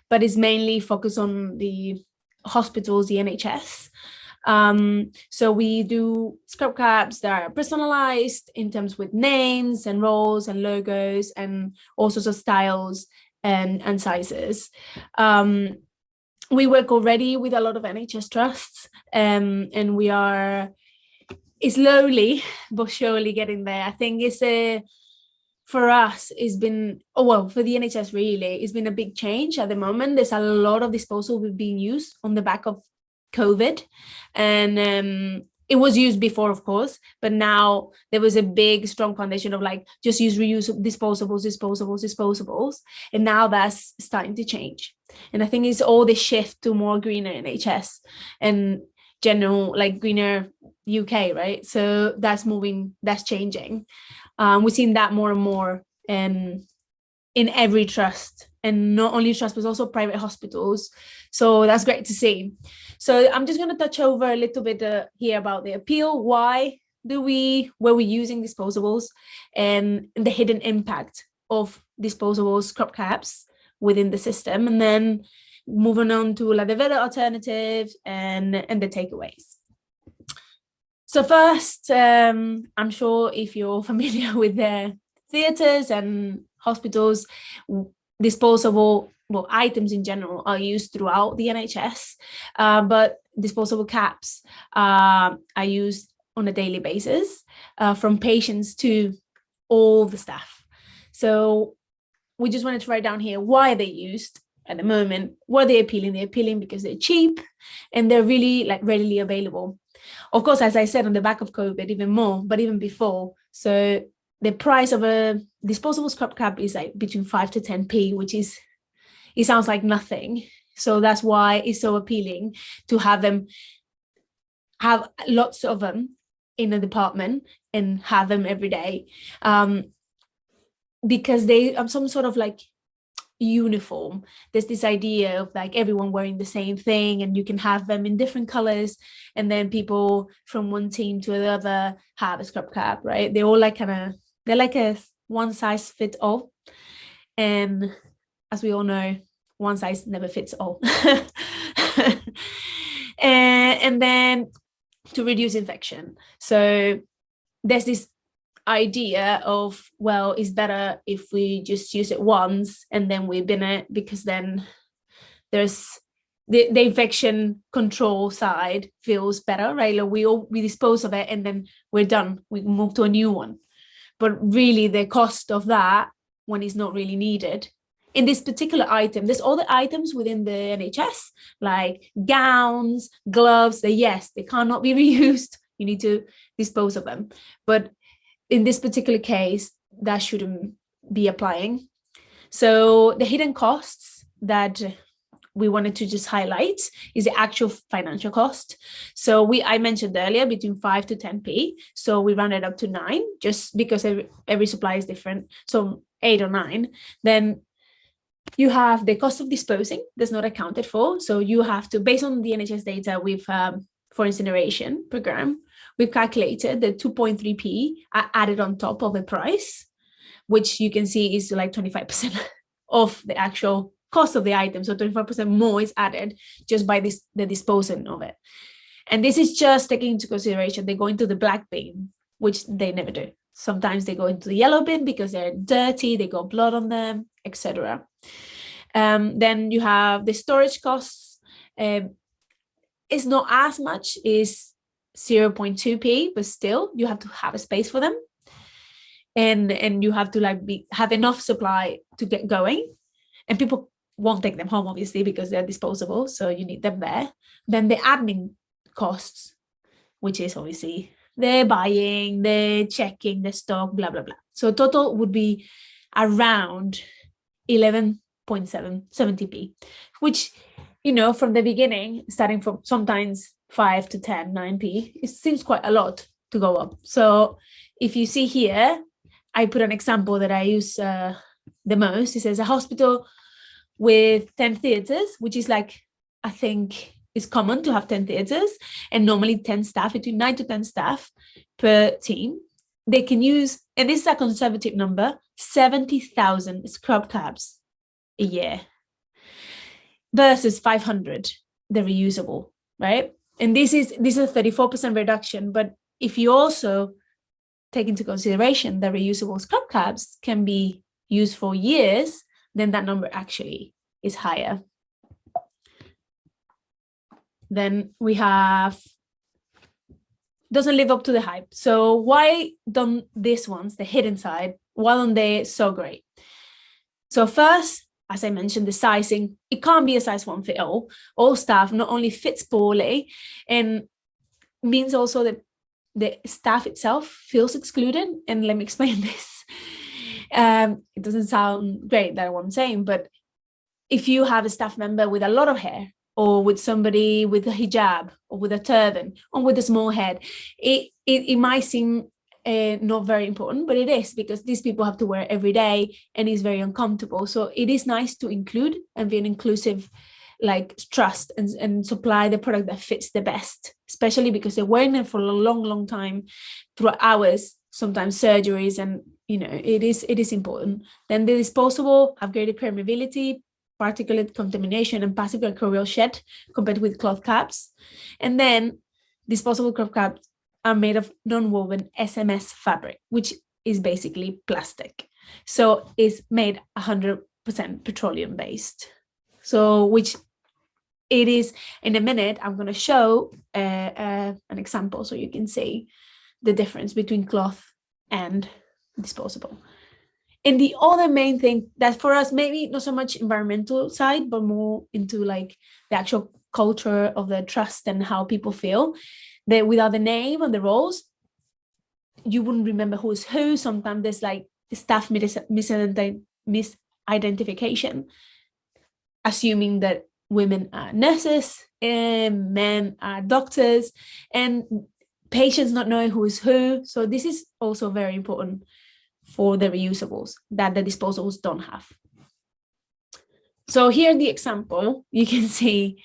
Speaker 4: but it's mainly focused on the hospitals, the NHS. So we do scrub caps that are personalized in terms with names and roles and logos and all sorts of styles and sizes. we work already with a lot of NHS trusts, and we are slowly but surely getting there. I think for us, it's been, for the NHS really, it's been a big change at the moment. There's a lot of disposable being used on the back of COVID, and it was used before, of course, but now there was a big, strong foundation of like, just use reuse disposables, and now that's starting to change. And I think it's all the shift to more greener NHS and general, like greener UK, right? So that's moving, that's changing. We've seen that more and more in every trust, and not only trust, but also private hospitals. So that's great to see. So I'm just going to touch over a little bit here about the appeal. Why were we using disposables, and the hidden impact of disposable scrub caps within the system, and then moving on to like the better alternatives and the takeaways. So first, I'm sure if you're familiar with the theatres and hospitals, disposable items in general are used throughout the NHS, but disposable caps are used on a daily basis, from patients to all the staff. So we just wanted to write down here why they're used at the moment. What are they appealing? They're appealing because they're cheap and they're really like readily available. Of course, as I said, on the back of COVID, even more, but even before. So the price of a disposable scrub cap is like between 5 to 10p, which is, it sounds like nothing. So that's why it's so appealing to have lots of them in a department and have them every day, because they are some sort of like uniform. There's this idea of like everyone wearing the same thing, and you can have them in different colors, and then people from one team to another have a scrub cap, right? They're all like they're like a one size fits all, and as we all know, one size never fits all. And then to reduce infection. So there's this idea of, well, it's better if we just use it once and then we bin it, because then there's the infection control side feels better, right? Like we dispose of it and then we're done, we move to a new one. But really the cost of that when it's not really needed. In this particular item, there's all the items within the NHS, like gowns, gloves, they cannot be reused. You need to dispose of them. But in this particular case, that shouldn't be applying. So the hidden costs that we wanted to just highlight is the actual financial cost. So I mentioned earlier between 5 to 10p. So we round it up to 9, just because every supply is different. So 8 or 9. Then you have the cost of disposing that's not accounted for. So you have to, based on the NHS data we've for incineration program, we've calculated the 2.3p are added on top of the price, which you can see is like 25% of the actual cost of the item. So 25% more is added just by the disposing of it. And this is just taking into consideration they go into the black bin, which they never do. Sometimes they go into the yellow bin because they're dirty, they got blood on them, etc. Then you have the storage costs. It's not as much, is 0.2p, but still you have to have a space for them, and you have to have enough supply to get going, and people won't take them home obviously because they're disposable, so you need them there. Then the admin costs, which is obviously they're buying, they're checking the stock, blah blah blah. So total would be around 11.70p, which, you know, from the beginning, starting from sometimes 5 to 10, 9p, it seems quite a lot to go up. So if you see here, I put an example that I use the most. It says a hospital with 10 theatres, which is like, I think it's common to have 10 theatres, and normally 10 staff, between 9 to 10 staff per team. They can use, and this is a conservative number, 70,000 scrub caps a year versus 500, the reusable, right? And this is a 34% reduction. But if you also take into consideration that reusable scrub caps can be used for years, then that number actually is higher. Then we have doesn't live up to the hype. So why don't these ones, the hidden side, why don't they so great? So first, as I mentioned, the sizing, it can't be a size one fit all. All staff not only fits poorly, and means also that the staff itself feels excluded. And let me explain this. It doesn't sound great, that what I'm saying, but if you have a staff member with a lot of hair, or with somebody with a hijab, or with a turban, or with a small head, it might seem not very important, but it is, because these people have to wear it every day and it's very uncomfortable. So it is nice to include and be an inclusive like trust and supply the product that fits the best, especially because they're wearing it for a long time, through hours, sometimes surgeries, and it is important. Then the disposable have greater permeability, particulate contamination, and passive microbial shed compared with cloth caps. And then disposable cloth caps are made of non-woven SMS fabric, which is basically plastic. So it's made 100% petroleum based. So which it is, in a minute, I'm going to show an example so you can see the difference between cloth and disposable. And the other main thing that for us, maybe not so much environmental side, but more into like the actual culture of the trust and how people feel, that without the name and the roles, you wouldn't remember who's who. Sometimes there's like staff misidentification, assuming that women are nurses and men are doctors, and patients not knowing who is who. So this is also very important for the reusables that the disposables don't have. So here the example, you can see,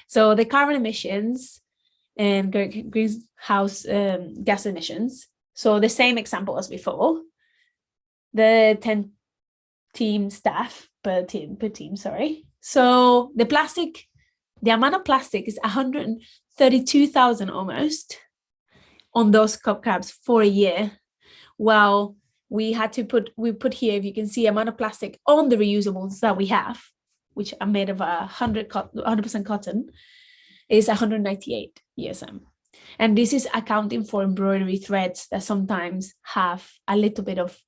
Speaker 4: so the carbon emissions and greenhouse gas emissions. So the same example as before, the 10 team staff per team, sorry. So the amount of plastic is 132,000 almost on those cup caps for a year. Well, we put here, if you can see, amount of plastic on the reusables that we have, which are made of 100% cotton, is 198 ESM. And this is accounting for embroidery threads that sometimes have a little bit of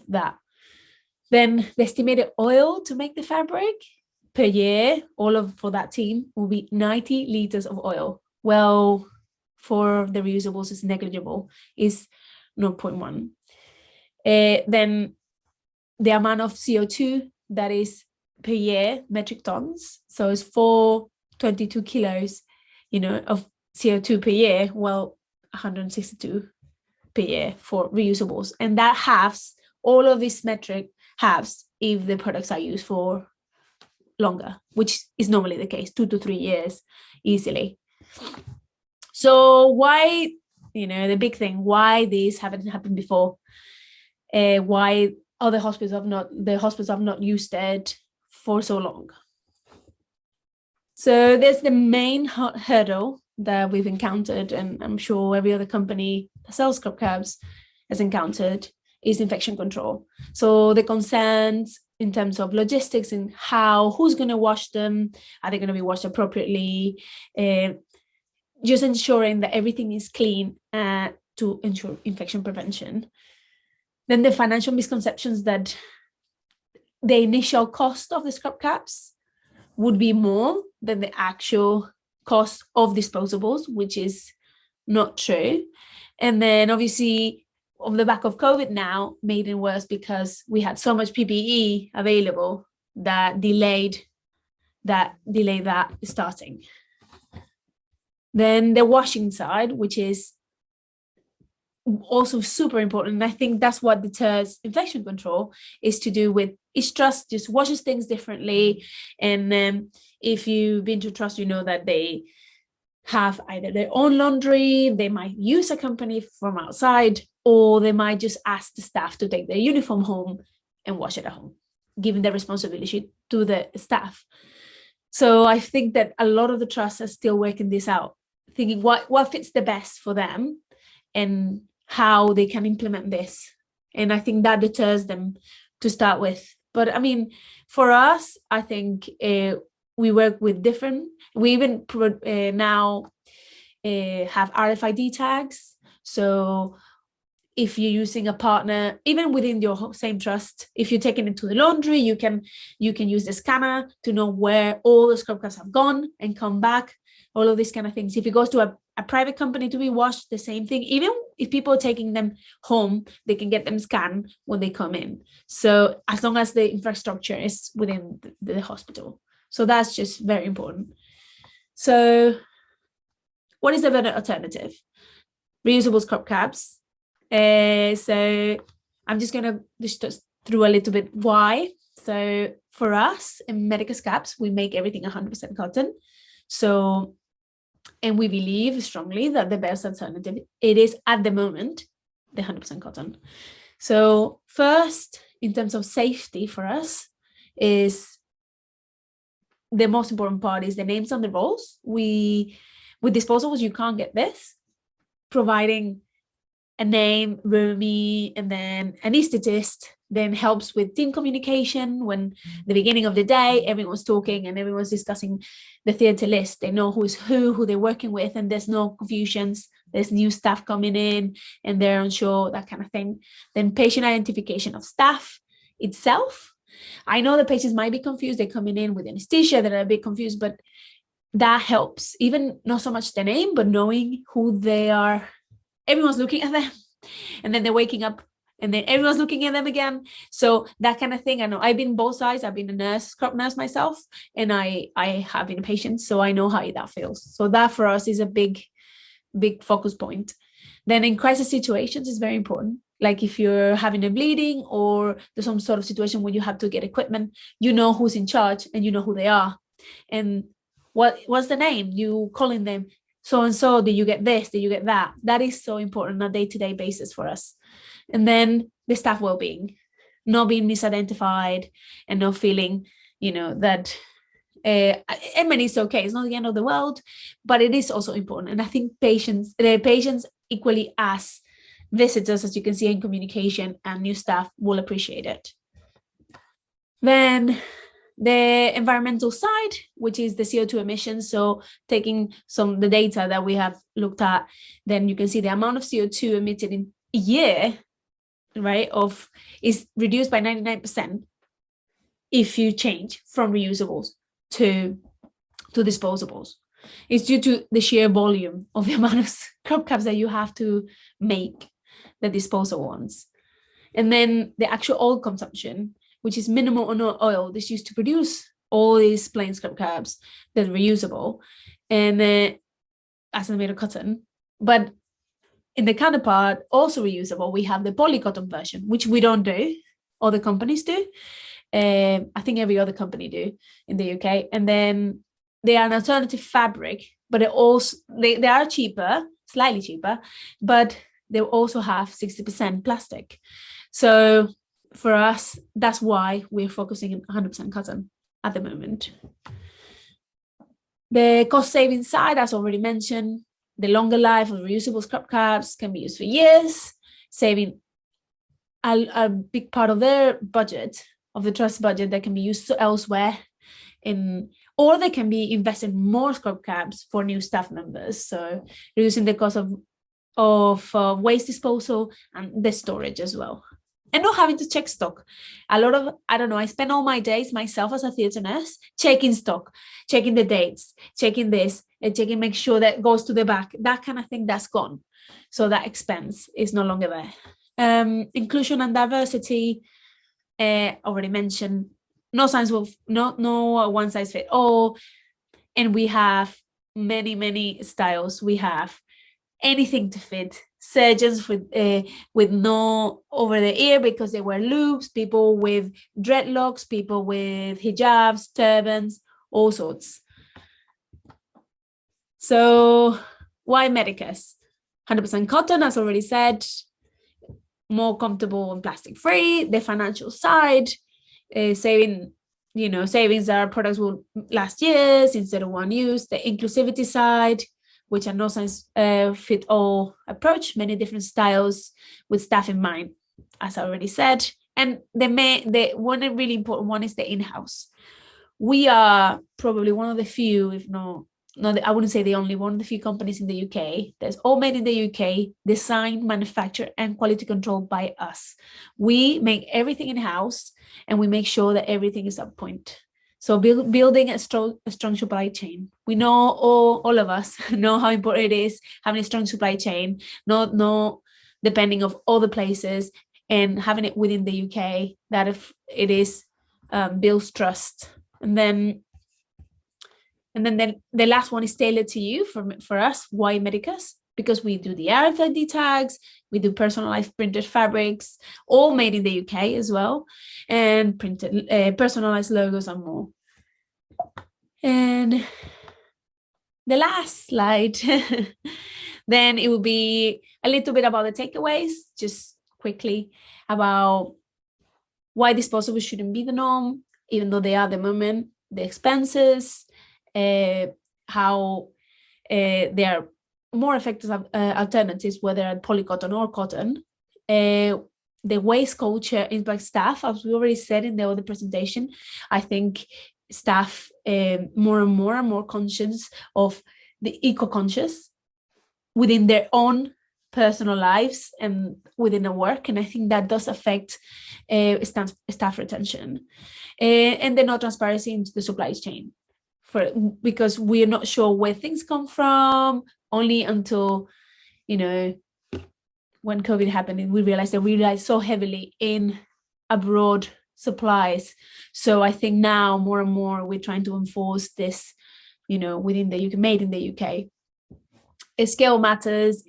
Speaker 4: that. Then the estimated oil to make the fabric per year, for that team, will be 90 liters of oil. Well, for the reusables, it's negligible, is 0.1. Then the amount of CO2 that is per year, metric tons. So it's 422 kilos, of CO2 per year. Well, 162 per year for reusables. And that halves, all of these metric halves if the products are used for longer, which is normally the case, 2 to 3 years easily. So why, the big thing, why this haven't happened before? Why other hospitals have not used it for so long? So there's the main hurdle that we've encountered, and I'm sure every other company that sells scrub cabs has encountered, is infection control. So the concerns in terms of logistics and who's going to wash them, are they going to be washed appropriately, just ensuring that everything is clean to ensure infection prevention. Then the financial misconceptions that the initial cost of the scrub caps would be more than the actual cost of disposables, which is not true. And then obviously on the back of COVID now, made it worse because we had so much PPE available that delayed that starting. Then the washing side, which is also super important. And I think that's what deters infection control, is to do with each trust just washes things differently. And if you've been to trust, that they have either their own laundry, they might use a company from outside, or they might just ask the staff to take their uniform home and wash it at home, giving the responsibility to the staff. So I think that a lot of the trusts are still working this out, thinking what fits the best for them and how they can implement this. And I think that deters them to start with. But I mean, for us, I think we work with different, we even now have RFID tags. So if you're using a partner, even within your same trust, if you're taking it to the laundry, you can use the scanner to know where all the scrub caps have gone and come back, all of these kind of things. If it goes to a private company to be washed, the same thing. Even if people are taking them home, they can get them scanned when they come in. So as long as the infrastructure is within the hospital. So that's just very important. So what is the better alternative? Reusable scrub caps. So I'm just going to just through a little bit why. So for us in Medicus Caps, we make everything 100% cotton. So, and we believe strongly that the best alternative, it is at the moment, the 100% cotton. So first, in terms of safety for us, is the most important part is the names on the rolls. With disposables, you can't get this, providing a name, Rumi, and then anesthetist, then helps with team communication. When the beginning of the day, everyone's talking and everyone's discussing the theatre list. They know who's who they're working with, and there's no confusions. There's new staff coming in and they're unsure, that kind of thing. Then patient identification of staff itself. I know the patients might be confused. They're coming in with anesthesia, they're a bit confused, but that helps. Even not so much the name, but knowing who they are. Everyone's looking at them and then they're waking up and then everyone's looking at them again. So that kind of thing. I know I've been both sides. I've been a nurse, scrub nurse myself, and I have been a patient. So I know how that feels. So that for us is a big focus point. Then in crisis situations is very important. Like if you're having a bleeding or there's some sort of situation where you have to get equipment, you know who's in charge and you know who they are. And what's the name? You calling them, so-and-so, did you get this? Did you get that? That is so important on a day-to-day basis for us. And then the staff well-being, not being misidentified and not feeling, that admin is okay. It's not the end of the world, but it is also important. And I think patients equally as visitors, as you can see in communication, and new staff will appreciate it. Then the environmental side, which is the CO2 emissions. So taking the data that we have looked at, then you can see the amount of CO2 emitted in a year, right, is reduced by 99% if you change from reusables to disposables. It's due to the sheer volume of the amount of scrub caps that you have to make, the disposable ones. And then the actual oil consumption, which is minimal or no oil, that's used to produce all these plain scrub caps that are reusable, and as made of cotton. But in the counterpart, also reusable, we have the polycotton version, which we don't do. Other companies do. I think every other company do in the UK. And then they are an alternative fabric, but they are cheaper, slightly cheaper, but they also have 60% plastic. So for us, that's why we're focusing on 100% cotton at the moment. The cost saving side, as already mentioned, the longer life of reusable scrub caps can be used for years, saving a big part of their budget, of the trust budget, that can be used elsewhere, or they can be invested in more scrub caps for new staff members. So reducing the cost of waste disposal and the storage as well. And not having to check stock. I spend all my days myself as a theatre nurse checking stock, checking the dates, checking this, and make sure that goes to the back. That kind of thing, that's gone. So that expense is no longer there. Inclusion and diversity, already mentioned. No one size fit all. And we have many styles. We have anything to fit. Surgeons with no over the ear because they wear loops, people with dreadlocks, people with hijabs, turbans, all sorts. So why Medicus? 100% cotton, as already said, more comfortable and plastic free. The financial side, savings our products will last years instead of one use. The inclusivity side, which are no size fit all approach, many different styles with staff in mind, as I already said. And the one really important one is the in-house. we are probably one of the few, if not, I wouldn't say the only one of the few companies in the UK that's all made in the UK, designed, manufactured, and quality controlled by us. We make everything in-house, and we make sure that everything is up point. So building a strong supply chain. We know, all of us know how important it is having a strong supply chain, not depending of other places, and having it within the UK, that if it is builds trust. And then the last one is tailored to you. For us, why Medicus? Because we do the RFID tags, we do personalized printed fabrics, all made in the UK as well, and printed personalized logos and more. And the last slide, then it will be a little bit about the takeaways, just quickly, about why disposables shouldn't be the norm, even though they are at the moment, the expenses, how they are more effective alternatives, whether at polycotton or cotton. The waste culture impacts staff, as we already said in the other presentation. I think staff more and more are more conscious of the eco-conscious within their own personal lives and within the work, and I think that does affect staff retention. And the no transparency into the supply chain, because we are not sure where things come from, only until, when COVID happened, we realized that we relied so heavily in abroad supplies. So I think now more and more we're trying to enforce this, within the UK, made in the UK. Scale matters,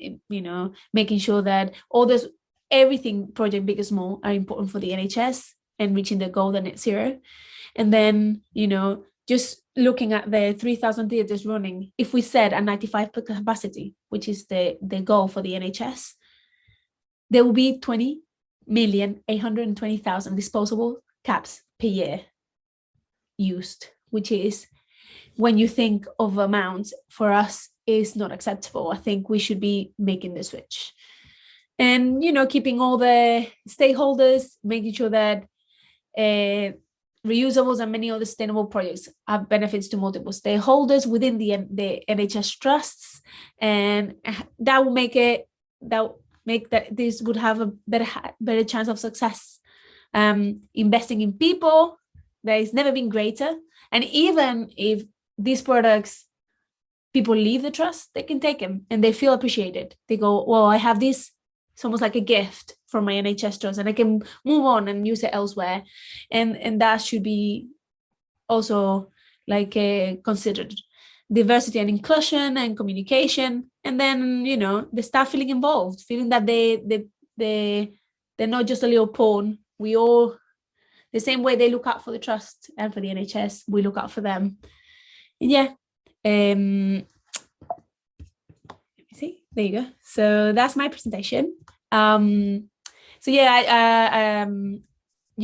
Speaker 4: making sure that everything, project big and small, are important for the NHS and reaching the goal, the net zero. And then, just looking at the 3,000 theatres running, if we set a 95 capacity, which is the goal for the NHS, there will be 20,820,000 disposable caps per year used, which is, when you think of amounts, for us is not acceptable. I think we should be making the switch. And, keeping all the stakeholders, making sure that reusables and many other sustainable projects have benefits to multiple stakeholders within the NHS trusts, and that will make that this would have a better chance of success. Investing in people, that has never been greater. And even if these products, people leave the trust, they can take them and they feel appreciated. They go, well, I have this. It's almost like a gift from my NHS trust, and I can move on and use it elsewhere. And that should be also considered. Diversity and inclusion and communication. And then, the staff feeling involved, feeling that they're not just a little pawn. We all, the same way they look out for the trust and for the NHS, we look out for them. And yeah. Let me see, there you go. So that's my presentation. You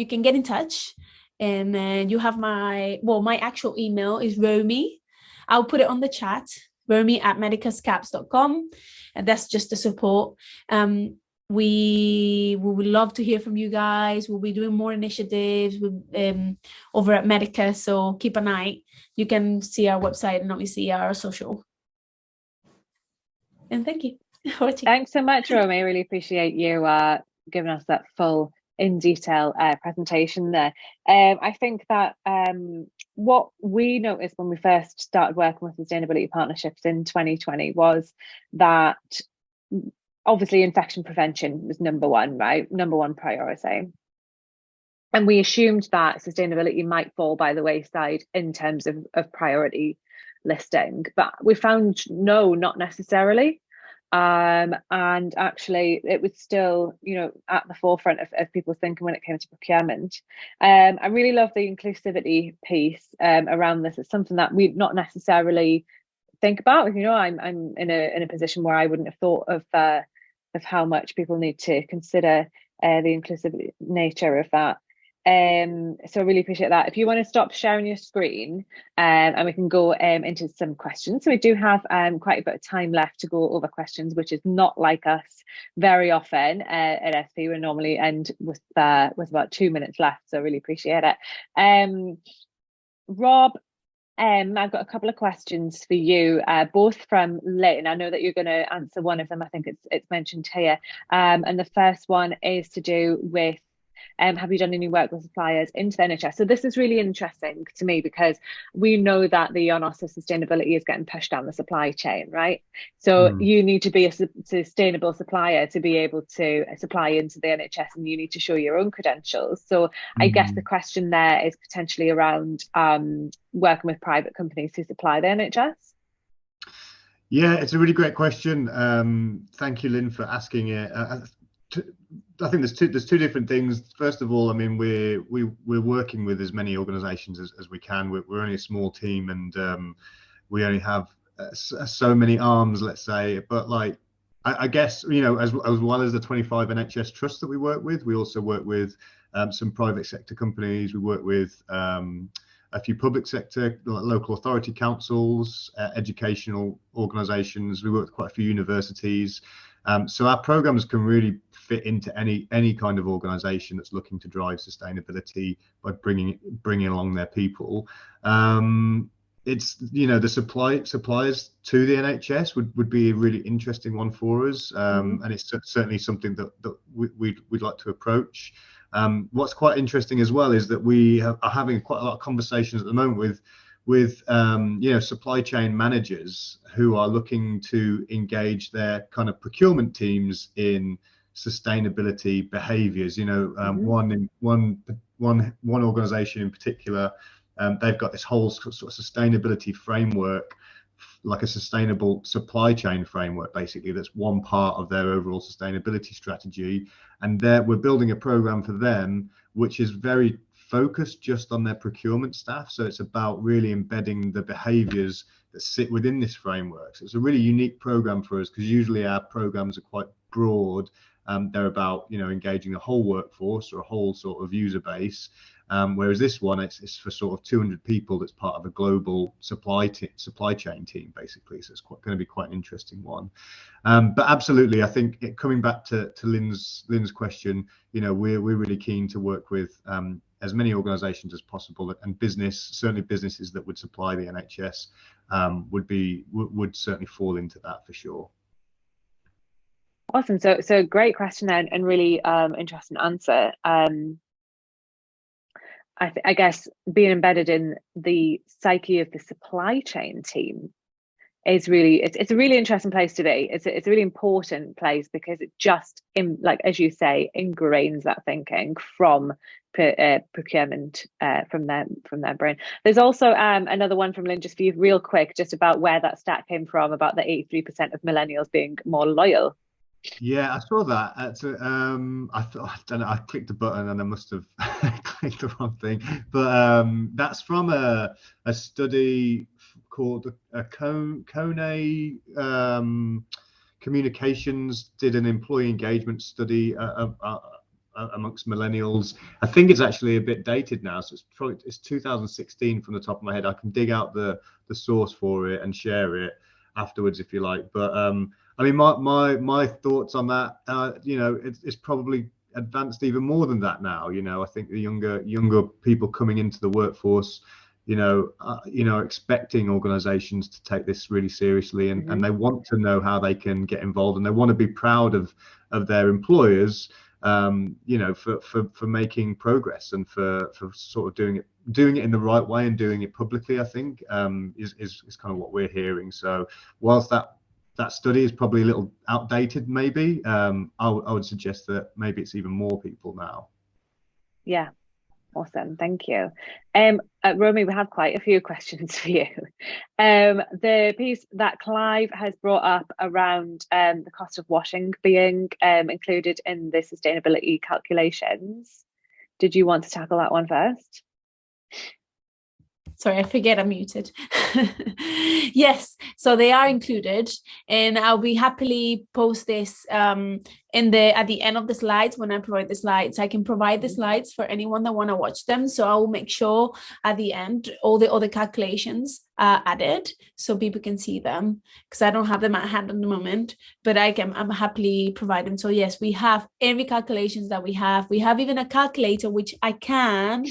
Speaker 4: can get in touch, and you have my actual email is Romy. I'll put it on the chat, romy@medicuscaps.com, and that's just the support. We would love to hear from you guys. We'll be doing more initiatives over at Medicus, so keep an eye. You can see our website and obviously our social. And thank you for watching.
Speaker 1: Thanks so much, Romy. I really appreciate you giving us that full, in detail presentation there. I think that what we noticed when we first started working with sustainability partnerships in 2020 was that obviously infection prevention was number one, right? Number one priority. And we assumed that sustainability might fall by the wayside in terms of priority listing, but we found no, not necessarily. And actually it was still, at the forefront of people's thinking when it came to procurement. I really love the inclusivity piece around this. It's something that we not necessarily think about. I'm in a position where I wouldn't have thought of how much people need to consider the inclusive nature of that. So I really appreciate that. If you want to stop sharing your screen, and we can go into some questions. So we do have quite a bit of time left to go over questions, which is not like us very often at SP. We normally end with about 2 minutes left, so I really appreciate it. Rob, I've got a couple of questions for you, both from Lynn. I know that you're going to answer one of them. I think it's mentioned here. And the first one is to do with, have you done any work with suppliers into the NHS? So this is really interesting to me because we know that the on-us of sustainability is getting pushed down the supply chain, right? So you need to be a sustainable supplier to be able to supply into the NHS, and you need to show your own credentials. So I guess the question there is potentially around working with private companies who supply the NHS.
Speaker 2: Yeah, it's a really great question. Thank you, Lynn, for asking it. I think there's two different things. First of all, I mean, we're working with as many organisations as we can. We're only a small team, and we only have so many arms, let's say. But like, I guess, you know, as well as the 25 NHS trusts that we work with, we also work with some private sector companies. We work with a few public sector, local authority councils, educational organisations. We work with quite a few universities. So our programs can really fit into any kind of organisation that's looking to drive sustainability by bringing along their people. It's, you know, the suppliers to the NHS would be a really interesting one for us, and it's certainly something that we'd like to approach. What's quite interesting as well is that we are having quite a lot of conversations at the moment with you know, supply chain managers who are looking to engage their kind of procurement teams in sustainability behaviours. You know, one organisation in particular, they've got this whole sort of sustainability framework, like a sustainable supply chain framework, basically, that's one part of their overall sustainability strategy. And we're building a program for them which is very focused just on their procurement staff. So it's about really embedding the behaviours that sit within this framework. So it's a really unique program for us, because usually our programs are quite broad. They're about, you know, engaging the whole workforce or a whole sort of user base. Whereas this one, it's for sort of 200 people that's part of a global supply chain team, basically. So it's going to be quite an interesting one. But absolutely, I think coming back to Lynn's question, you know, we're really keen to work with as many organisations as possible, and certainly businesses that would supply the NHS would certainly fall into that for sure.
Speaker 1: Awesome. So great question then, and really interesting answer. I guess being embedded in the psyche of the supply chain team is really, it's a really interesting place to be. It's a really important place, because it just, like as you say, ingrains that thinking from procurement from their brain. There's also another one from Lynn, just for you, real quick, just about where that stat came from, about the 83% of millennials being more loyal.
Speaker 2: Yeah, I saw that. I thought, I don't know, I clicked the button and I must have clicked the wrong thing. But that's from a study called Kone Communications did an employee engagement study amongst millennials. I think it's actually a bit dated now, so it's 2016 from the top of my head. I can dig out the source for it and share it afterwards if you like. But I mean, my thoughts on that, you know, it's probably advanced even more than that now. You know, I think the younger people coming into the workforce, you know, expecting organisations to take this really seriously, and they want to know how they can get involved, and they want to be proud of their employers, you know, for making progress, and for sort of doing it in the right way and doing it publicly, I think, is kind of what we're hearing. So whilst that study is probably a little outdated, maybe, I would suggest that maybe it's even more people now.
Speaker 1: Yeah, awesome, thank you. Romy, we have quite a few questions for you. The piece that Clive has brought up around the cost of washing being included in the sustainability calculations. Did you want to tackle that one first?
Speaker 4: Sorry, I forget I'm muted. Yes, so they are included, and I'll be happily post this at the end of the slides. When I provide the slides, I can provide the slides for anyone that want to watch them. So I will make sure at the end all the other calculations are added so people can see them, because I don't have them at hand at the moment, but I'm happily provide them. So yes, we have every calculations that we have. We have even a calculator which I can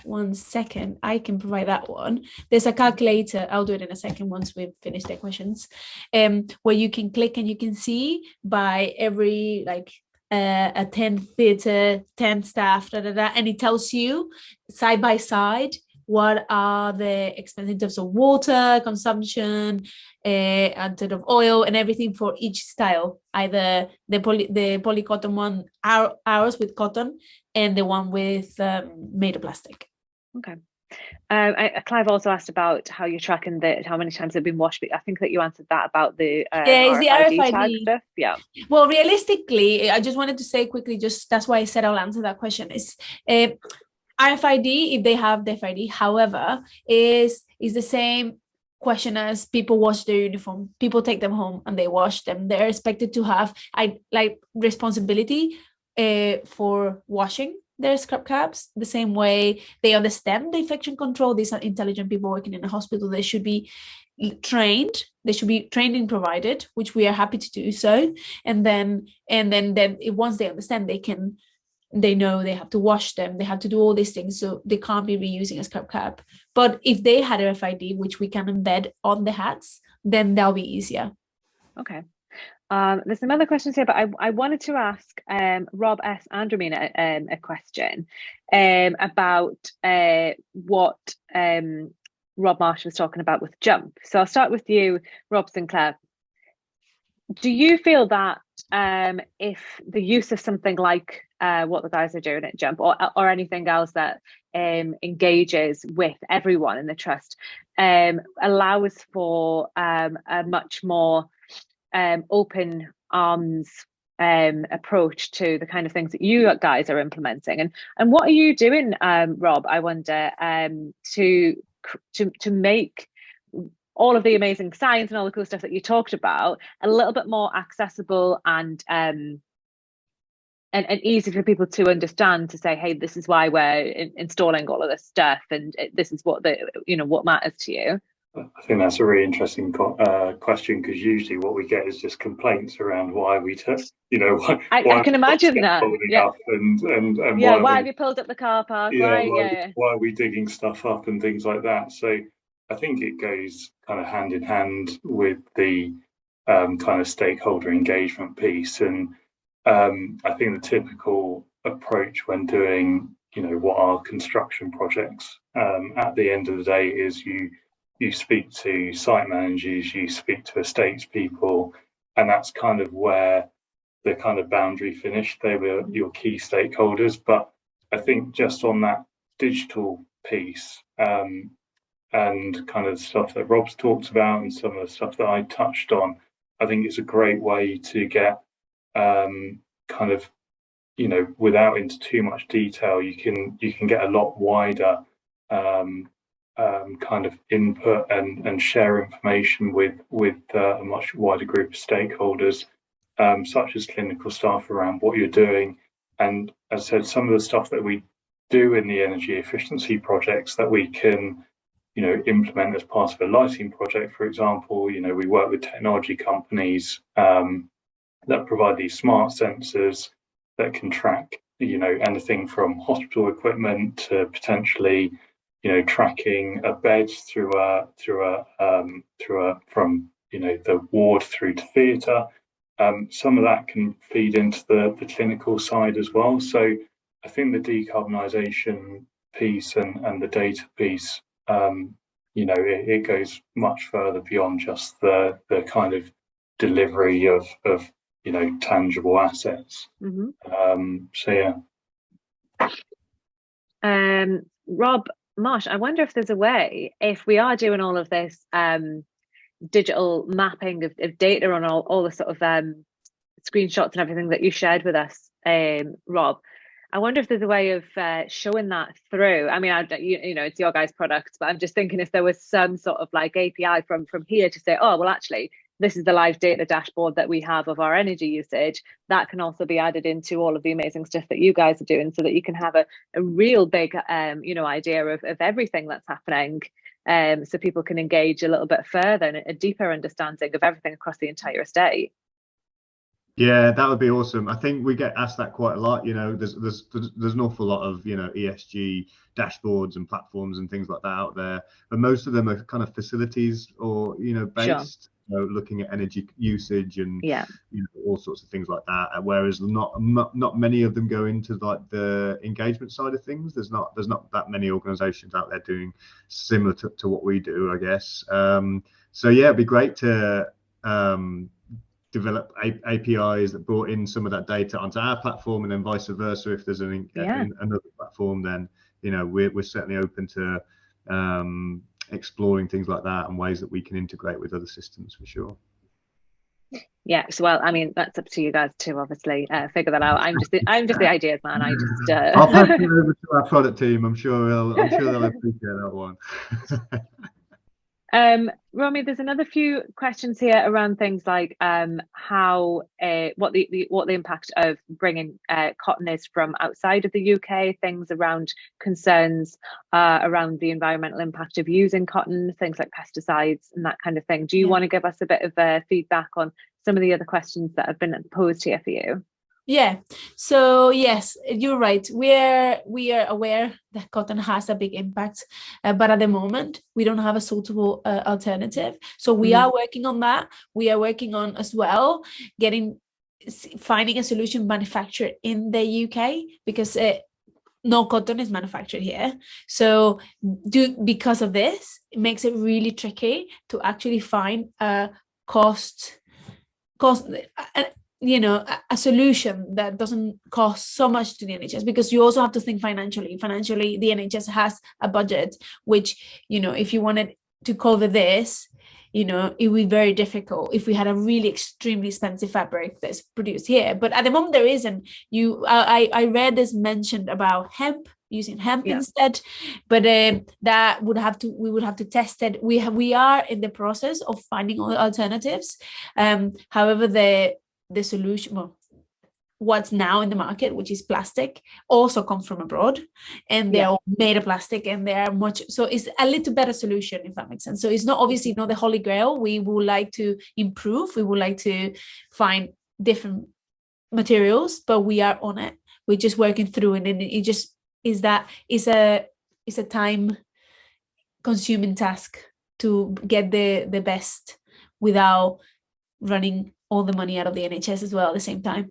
Speaker 4: 1 second, I can provide that one. There's a calculator, I'll do it in a second once we've finished the questions, where you can click and you can see by every like a 10 theatre, 10 staff, and it tells you side by side what are the expenses in terms of water consumption, and sort of oil and everything for each style, either the poly cotton one, ours with cotton, and the one with made of plastic.
Speaker 1: Okay. Clive also asked about how you're tracking how many times they've been washed. But I think that you answered that about the
Speaker 4: it's the RFID
Speaker 1: tag stuff. Yeah.
Speaker 4: Well, realistically, I just wanted to say quickly, just that's why I said I'll answer that question. Is RFID, if they have the FID, however, is the same question as people wash their uniform. People take them home and they wash them. They're expected to have responsibility for washing their scrub caps the same way they understand the infection control. These are intelligent people working in a hospital. They should be trained. They should be training provided, which we are happy to do so. And then once they understand, they know they have to wash them, they have to do all these things, so they can't be reusing a scrub cap. But if they had a RFID, which we can embed on the hats, then that'll be easier.
Speaker 1: Okay. There's some other questions here, but I wanted to ask Rob S. and Romina a question about what Rob Marsh was talking about with Jump. So I'll start with you, Rob Sinclair. Do you feel that if the use of something like what the guys are doing at Jump, or anything else that engages with everyone in the trust, allows for a much more open arms approach to the kind of things that you guys are implementing, and what are you doing, Rob, I wonder, to make all of the amazing science and all the cool stuff that you talked about a little bit more accessible and easy for people to understand, to say, hey, this is why we're installing all of this stuff, and this is what what matters to you.
Speaker 3: I think that's a really interesting question, because usually what we get is just complaints around why we took,
Speaker 1: I can imagine that. Yeah.
Speaker 3: Up and
Speaker 1: why have you pulled up the car park?
Speaker 3: Why are we digging stuff up and things like that? So I think it goes kind of hand in hand with the kind of stakeholder engagement piece, and I think the typical approach when doing what are construction projects at the end of the day is you speak to site managers, you speak to estates people, and that's kind of where the kind of boundary finished. They were your key stakeholders. But I think just on that digital piece, and kind of stuff that Rob's talked about and some of the stuff that I touched on, I think it's a great way to get kind of, without into too much detail, you can get a lot wider kind of input and share information with a much wider group of stakeholders, such as clinical staff, around what you're doing. And as I said, some of the stuff that we do in the energy efficiency projects that we can implement as part of a lighting project, for example. We work with technology companies that provide these smart sensors that can track anything from hospital equipment to potentially tracking a bed from the ward through to theatre. Some of that can feed into the clinical side as well. So I think the decarbonisation piece and the data piece, it goes much further beyond just the kind of delivery of tangible assets.
Speaker 1: Mm-hmm.
Speaker 3: So
Speaker 1: yeah. Rob Marsh, I wonder if there's a way, if we are doing all of this digital mapping of data on all the sort of screenshots and everything that you shared with us, Rob, I wonder if there's a way of showing that through. I mean, it's your guys' product, but I'm just thinking if there was some sort of like API from here to say, oh, well, actually, this is the live data dashboard that we have of our energy usage. That can also be added into all of the amazing stuff that you guys are doing, so that you can have a real big, idea of everything that's happening, so people can engage a little bit further and a deeper understanding of everything across the entire estate.
Speaker 2: Yeah, that would be awesome. I think we get asked that quite a lot. There's an awful lot of ESG dashboards and platforms and things like that out there, but most of them are kind of facilities or
Speaker 1: Sure.
Speaker 2: based, looking at energy usage and
Speaker 1: Yeah.
Speaker 2: all sorts of things like that. Whereas not many of them go into like the engagement side of things. There's not that many organisations out there doing similar to what we do, I guess. So yeah, it'd be great to develop APIs that brought in some of that data onto our platform, and then vice versa. If there's another platform, then we're certainly open to exploring things like that and ways that we can integrate with other systems for sure.
Speaker 1: Yes, well, I mean, that's up to you guys to obviously figure that out. I'm just the ideas man. I just
Speaker 2: I'll pass it over to our product team. I'm sure they'll appreciate that one.
Speaker 1: Romy, there's another few questions here around things like how what the impact of bringing cotton is from outside of the UK, things around concerns around the environmental impact of using cotton, things like pesticides and that kind of thing. Do you want to give us a bit of feedback on some of the other questions that have been posed here for you?
Speaker 4: Yeah, so yes, you're right. We are aware that cotton has a big impact, but at the moment we don't have a suitable alternative. So we are working on that. We are working on as well finding a solution manufactured in the UK, because no cotton is manufactured here. So because of this, it makes it really tricky to actually find a a solution that doesn't cost so much to the NHS, because you also have to think financially. Financially, the NHS has a budget, which, if you wanted to cover this, it would be very difficult if we had a really extremely expensive fabric that's produced here. But at the moment there isn't. I read this mentioned about using hemp instead, but we would have to test it. We are in the process of finding all alternatives. However, the solution, what's now in the market, which is plastic, also comes from abroad, and they're all made of plastic, and they are so it's a little better solution, if that makes sense. So it's not obviously not the holy grail. We would like to improve. We would like to find different materials, but we are on it. We're just working through it, and it just is a time consuming task to get the best without running all the money out of the NHS as well at the same time.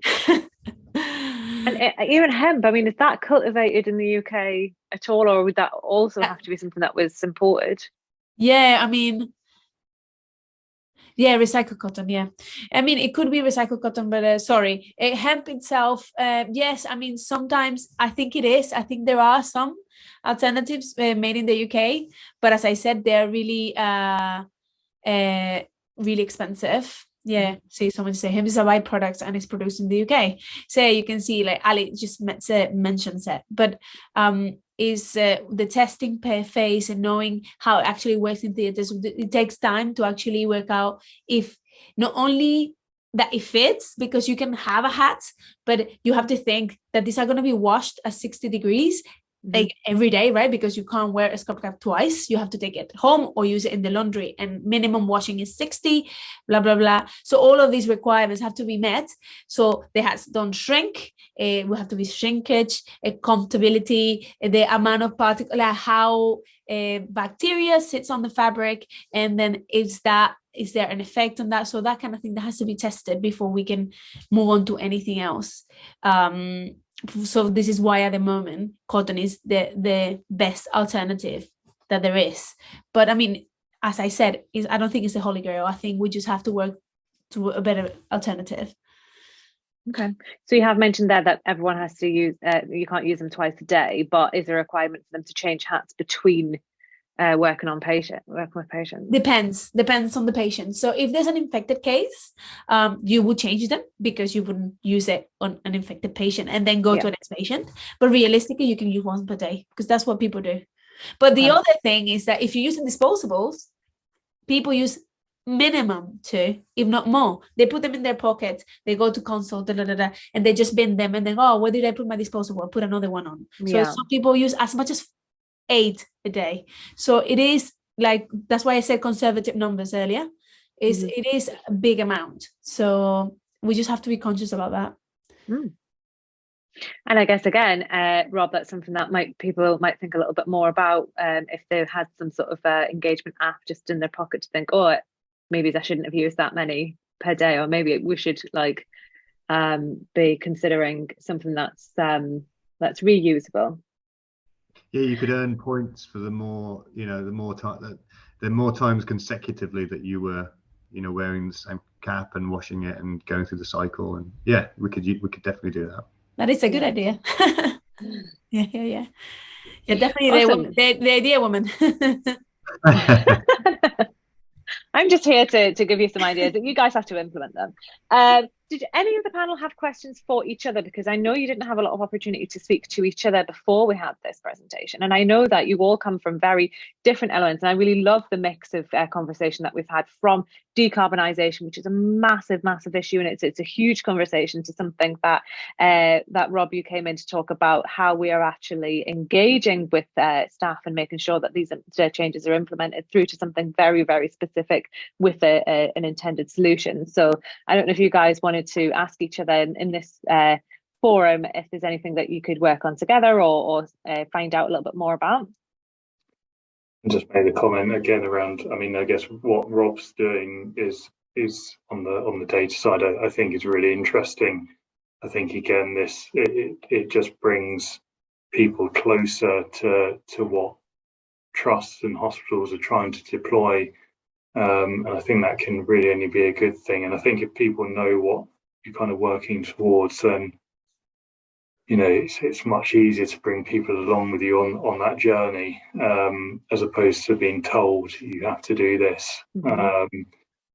Speaker 1: And even hemp, I mean, is that cultivated in the UK at all, or would that also have to be something that was imported?
Speaker 4: Yeah, I mean, recycled cotton. Yeah, I mean, it could be recycled cotton, but hemp itself, yes. I mean, sometimes I think it is. I think there are some alternatives made in the UK, but as I said, they're really, really expensive. Yeah, see someone say hemp is a byproduct and it's produced in the UK. So you can see, like Ali just mentions it, but is the testing per phase and knowing how it actually works in theaters. It takes time to actually work out if not only that it fits, because you can have a hat, but you have to think that these are going to be washed at 60 degrees like every day, right? Because you can't wear a scrub cap twice. You have to take it home or use it in the laundry, and minimum washing is 60, blah blah blah. So all of these requirements have to be met. So the hats don't shrink. We have to be shrinkage, comfortability, the amount of particle, like how bacteria sits on the fabric, and then is there an effect on that? So that kind of thing that has to be tested before we can move on to anything else. So this is why at the moment cotton is the best alternative that there is. But I mean, as I said, I don't think it's the holy grail. I think we just have to work to a better alternative.
Speaker 1: Okay, so you have mentioned there that everyone has to use, you can't use them twice a day, but is there a requirement for them to change hats between working with patients?
Speaker 4: Depends on the patient. So if there's an infected case, you would change them, because you wouldn't use it on an infected patient and then go to the next patient. But realistically, you can use once per day, because that's what people do. But the other thing is that if you're using disposables, people use minimum 2, if not more. They put them in their pockets, they go to consult, and they just bin them, and then, oh, where did I put my disposable? I'll put another one on. So some people use as much as 8 a day. So it is like, that's why I said conservative numbers earlier. It is a big amount. So we just have to be conscious about that.
Speaker 1: Mm. And I guess again, Rob, that's something that people might think a little bit more about if they had some sort of engagement app just in their pocket to think, oh, maybe I shouldn't have used that many per day, or maybe we should like be considering something that's reusable.
Speaker 2: Yeah, you could earn points for the more times consecutively that you were wearing the same cap and washing it and going through the cycle. And yeah, we could definitely do that.
Speaker 4: That is a good idea. Yeah, definitely.
Speaker 1: Awesome.
Speaker 4: The idea woman.
Speaker 1: I'm just here to give you some ideas that you guys have to implement them. Did any of the panel have questions for each other? Because I know you didn't have a lot of opportunity to speak to each other before we had this presentation. And I know that you all come from very different elements. And I really love the mix of conversation that we've had, from decarbonisation, which is a massive, massive issue. And it's a huge conversation, to something that Rob, you came in to talk about how we are actually engaging with staff and making sure that these changes are implemented, through to something very, very specific with an intended solution. So I don't know if you guys wanted to ask each other in this forum if there's anything that you could work on together or find out a little bit more about.
Speaker 3: Just made a comment again around, I mean, I guess what Rob's doing is on the data side, I think is really interesting. I think again, it just brings people closer to what trusts and hospitals are trying to deploy. And I think that can really only be a good thing. And I think if people know what you're kind of working towards, then it's much easier to bring people along with you on that journey, as opposed to being told you have to do this. Mm-hmm.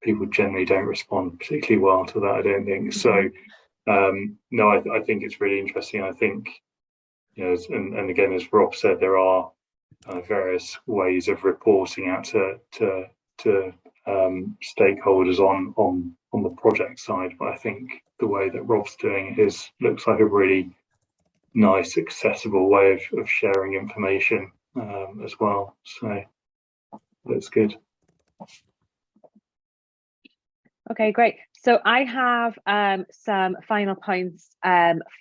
Speaker 3: People generally don't respond particularly well to that, I don't think. Mm-hmm. So no, I think it's really interesting. I think and again, as Rob said, there are various ways of reporting out to stakeholders on the project side, but I think the way that Rob's doing it looks like a really nice, accessible way of sharing information as well. So that's good.
Speaker 1: Okay, great. So I have some final points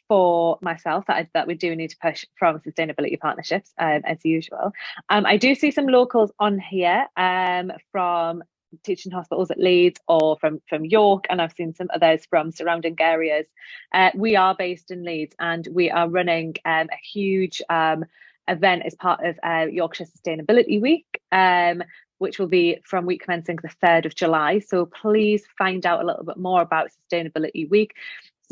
Speaker 1: for myself that we do need to push from sustainability partnerships, as usual. I do see some locals on here from teaching hospitals at Leeds or from York, and I've seen some others from surrounding areas. We are based in Leeds, and we are running a huge event as part of Yorkshire Sustainability Week, which will be from week commencing the 3rd of July. So please find out a little bit more about Sustainability Week.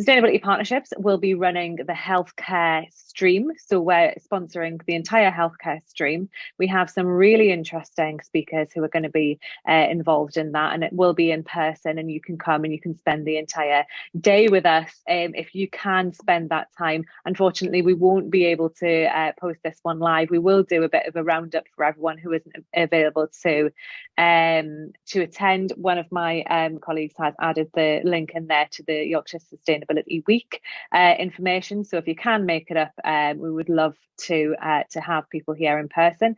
Speaker 1: Sustainability Partnerships will be running the healthcare stream. So we're sponsoring the entire healthcare stream. We have some really interesting speakers who are going to be involved in that, and it will be in person, and you can come and you can spend the entire day with us if you can spend that time. Unfortunately, we won't be able to post this one live. We will do a bit of a roundup for everyone who isn't available to attend. One of my colleagues has added the link in there to the Yorkshire Sustainability Week information. So if you can make it up, we would love to have people here in person.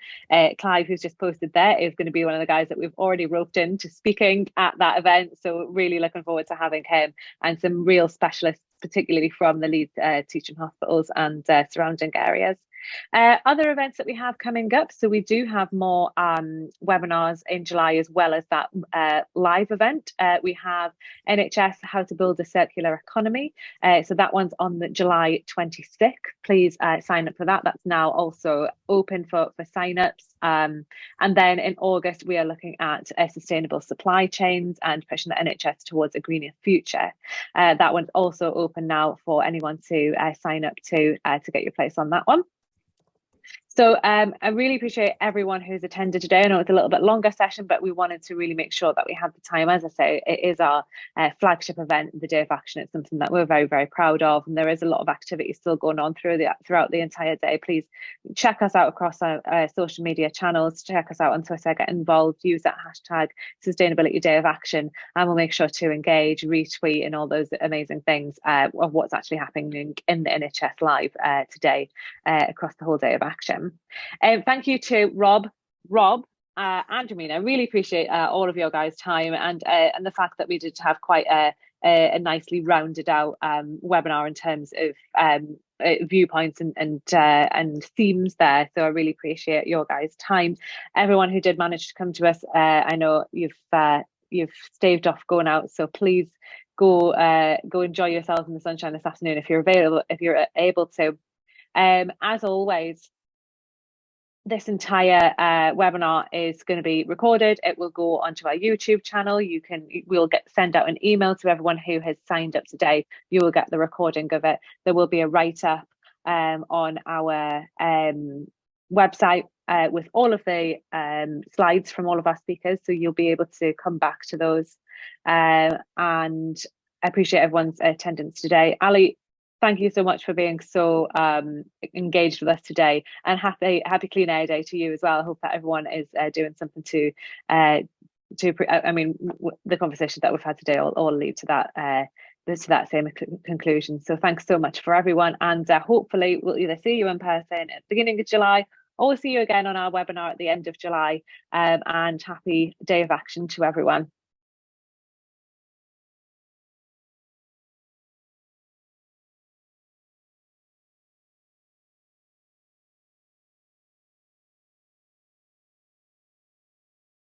Speaker 1: Clive, who's just posted there, is going to be one of the guys that we've already roped into speaking at that event. So really looking forward to having him and some real specialists, particularly from the Leeds teaching hospitals and surrounding areas. Other events that we have coming up, so we do have more webinars in July, as well as that live event. We have NHS How to Build a Circular Economy, so that one's on the July 26th. Please sign up for that. That's now also open for sign-ups. And then in August, we are looking at sustainable supply chains and pushing the NHS towards a greener future. That one's also open now for anyone to sign up to get your place on that one. So I really appreciate everyone who's attended today. I know it's a little bit longer session, but we wanted to really make sure that we had the time. As I say, it is our flagship event, the Day of Action. It's something that we're very, very proud of, and there is a lot of activity still going on throughout the entire day. Please check us out across our social media channels. Check us out on Twitter, get involved, use that hashtag Sustainability Day of Action, and we'll make sure to engage, retweet, and all those amazing things of what's actually happening in the NHS Live today across the whole Day of Action. Thank you to Rob, and Jamina. I really appreciate all of your guys' time and the fact that we did have quite a a nicely rounded out webinar in terms of viewpoints and themes there. So I really appreciate your guys' time. Everyone who did manage to come to us, I know you've staved off going out, so please go enjoy yourselves in the sunshine this afternoon if you're able to. As always, this entire webinar is going to be recorded. It will go onto our YouTube channel. We'll send out an email to everyone who has signed up today. You will get the recording of it. There will be a write-up on our website with all of the slides from all of our speakers, so you'll be able to come back to those. And I appreciate everyone's attendance today. Ali, thank you so much for being so engaged with us today, and happy Clean Air Day to you as well. I hope that everyone is doing something to I mean, the conversation that we've had today all lead to that same conclusion. So thanks so much for everyone, and hopefully we'll either see you in person at the beginning of July or we'll see you again on our webinar at the end of July. And happy Day of Action to everyone.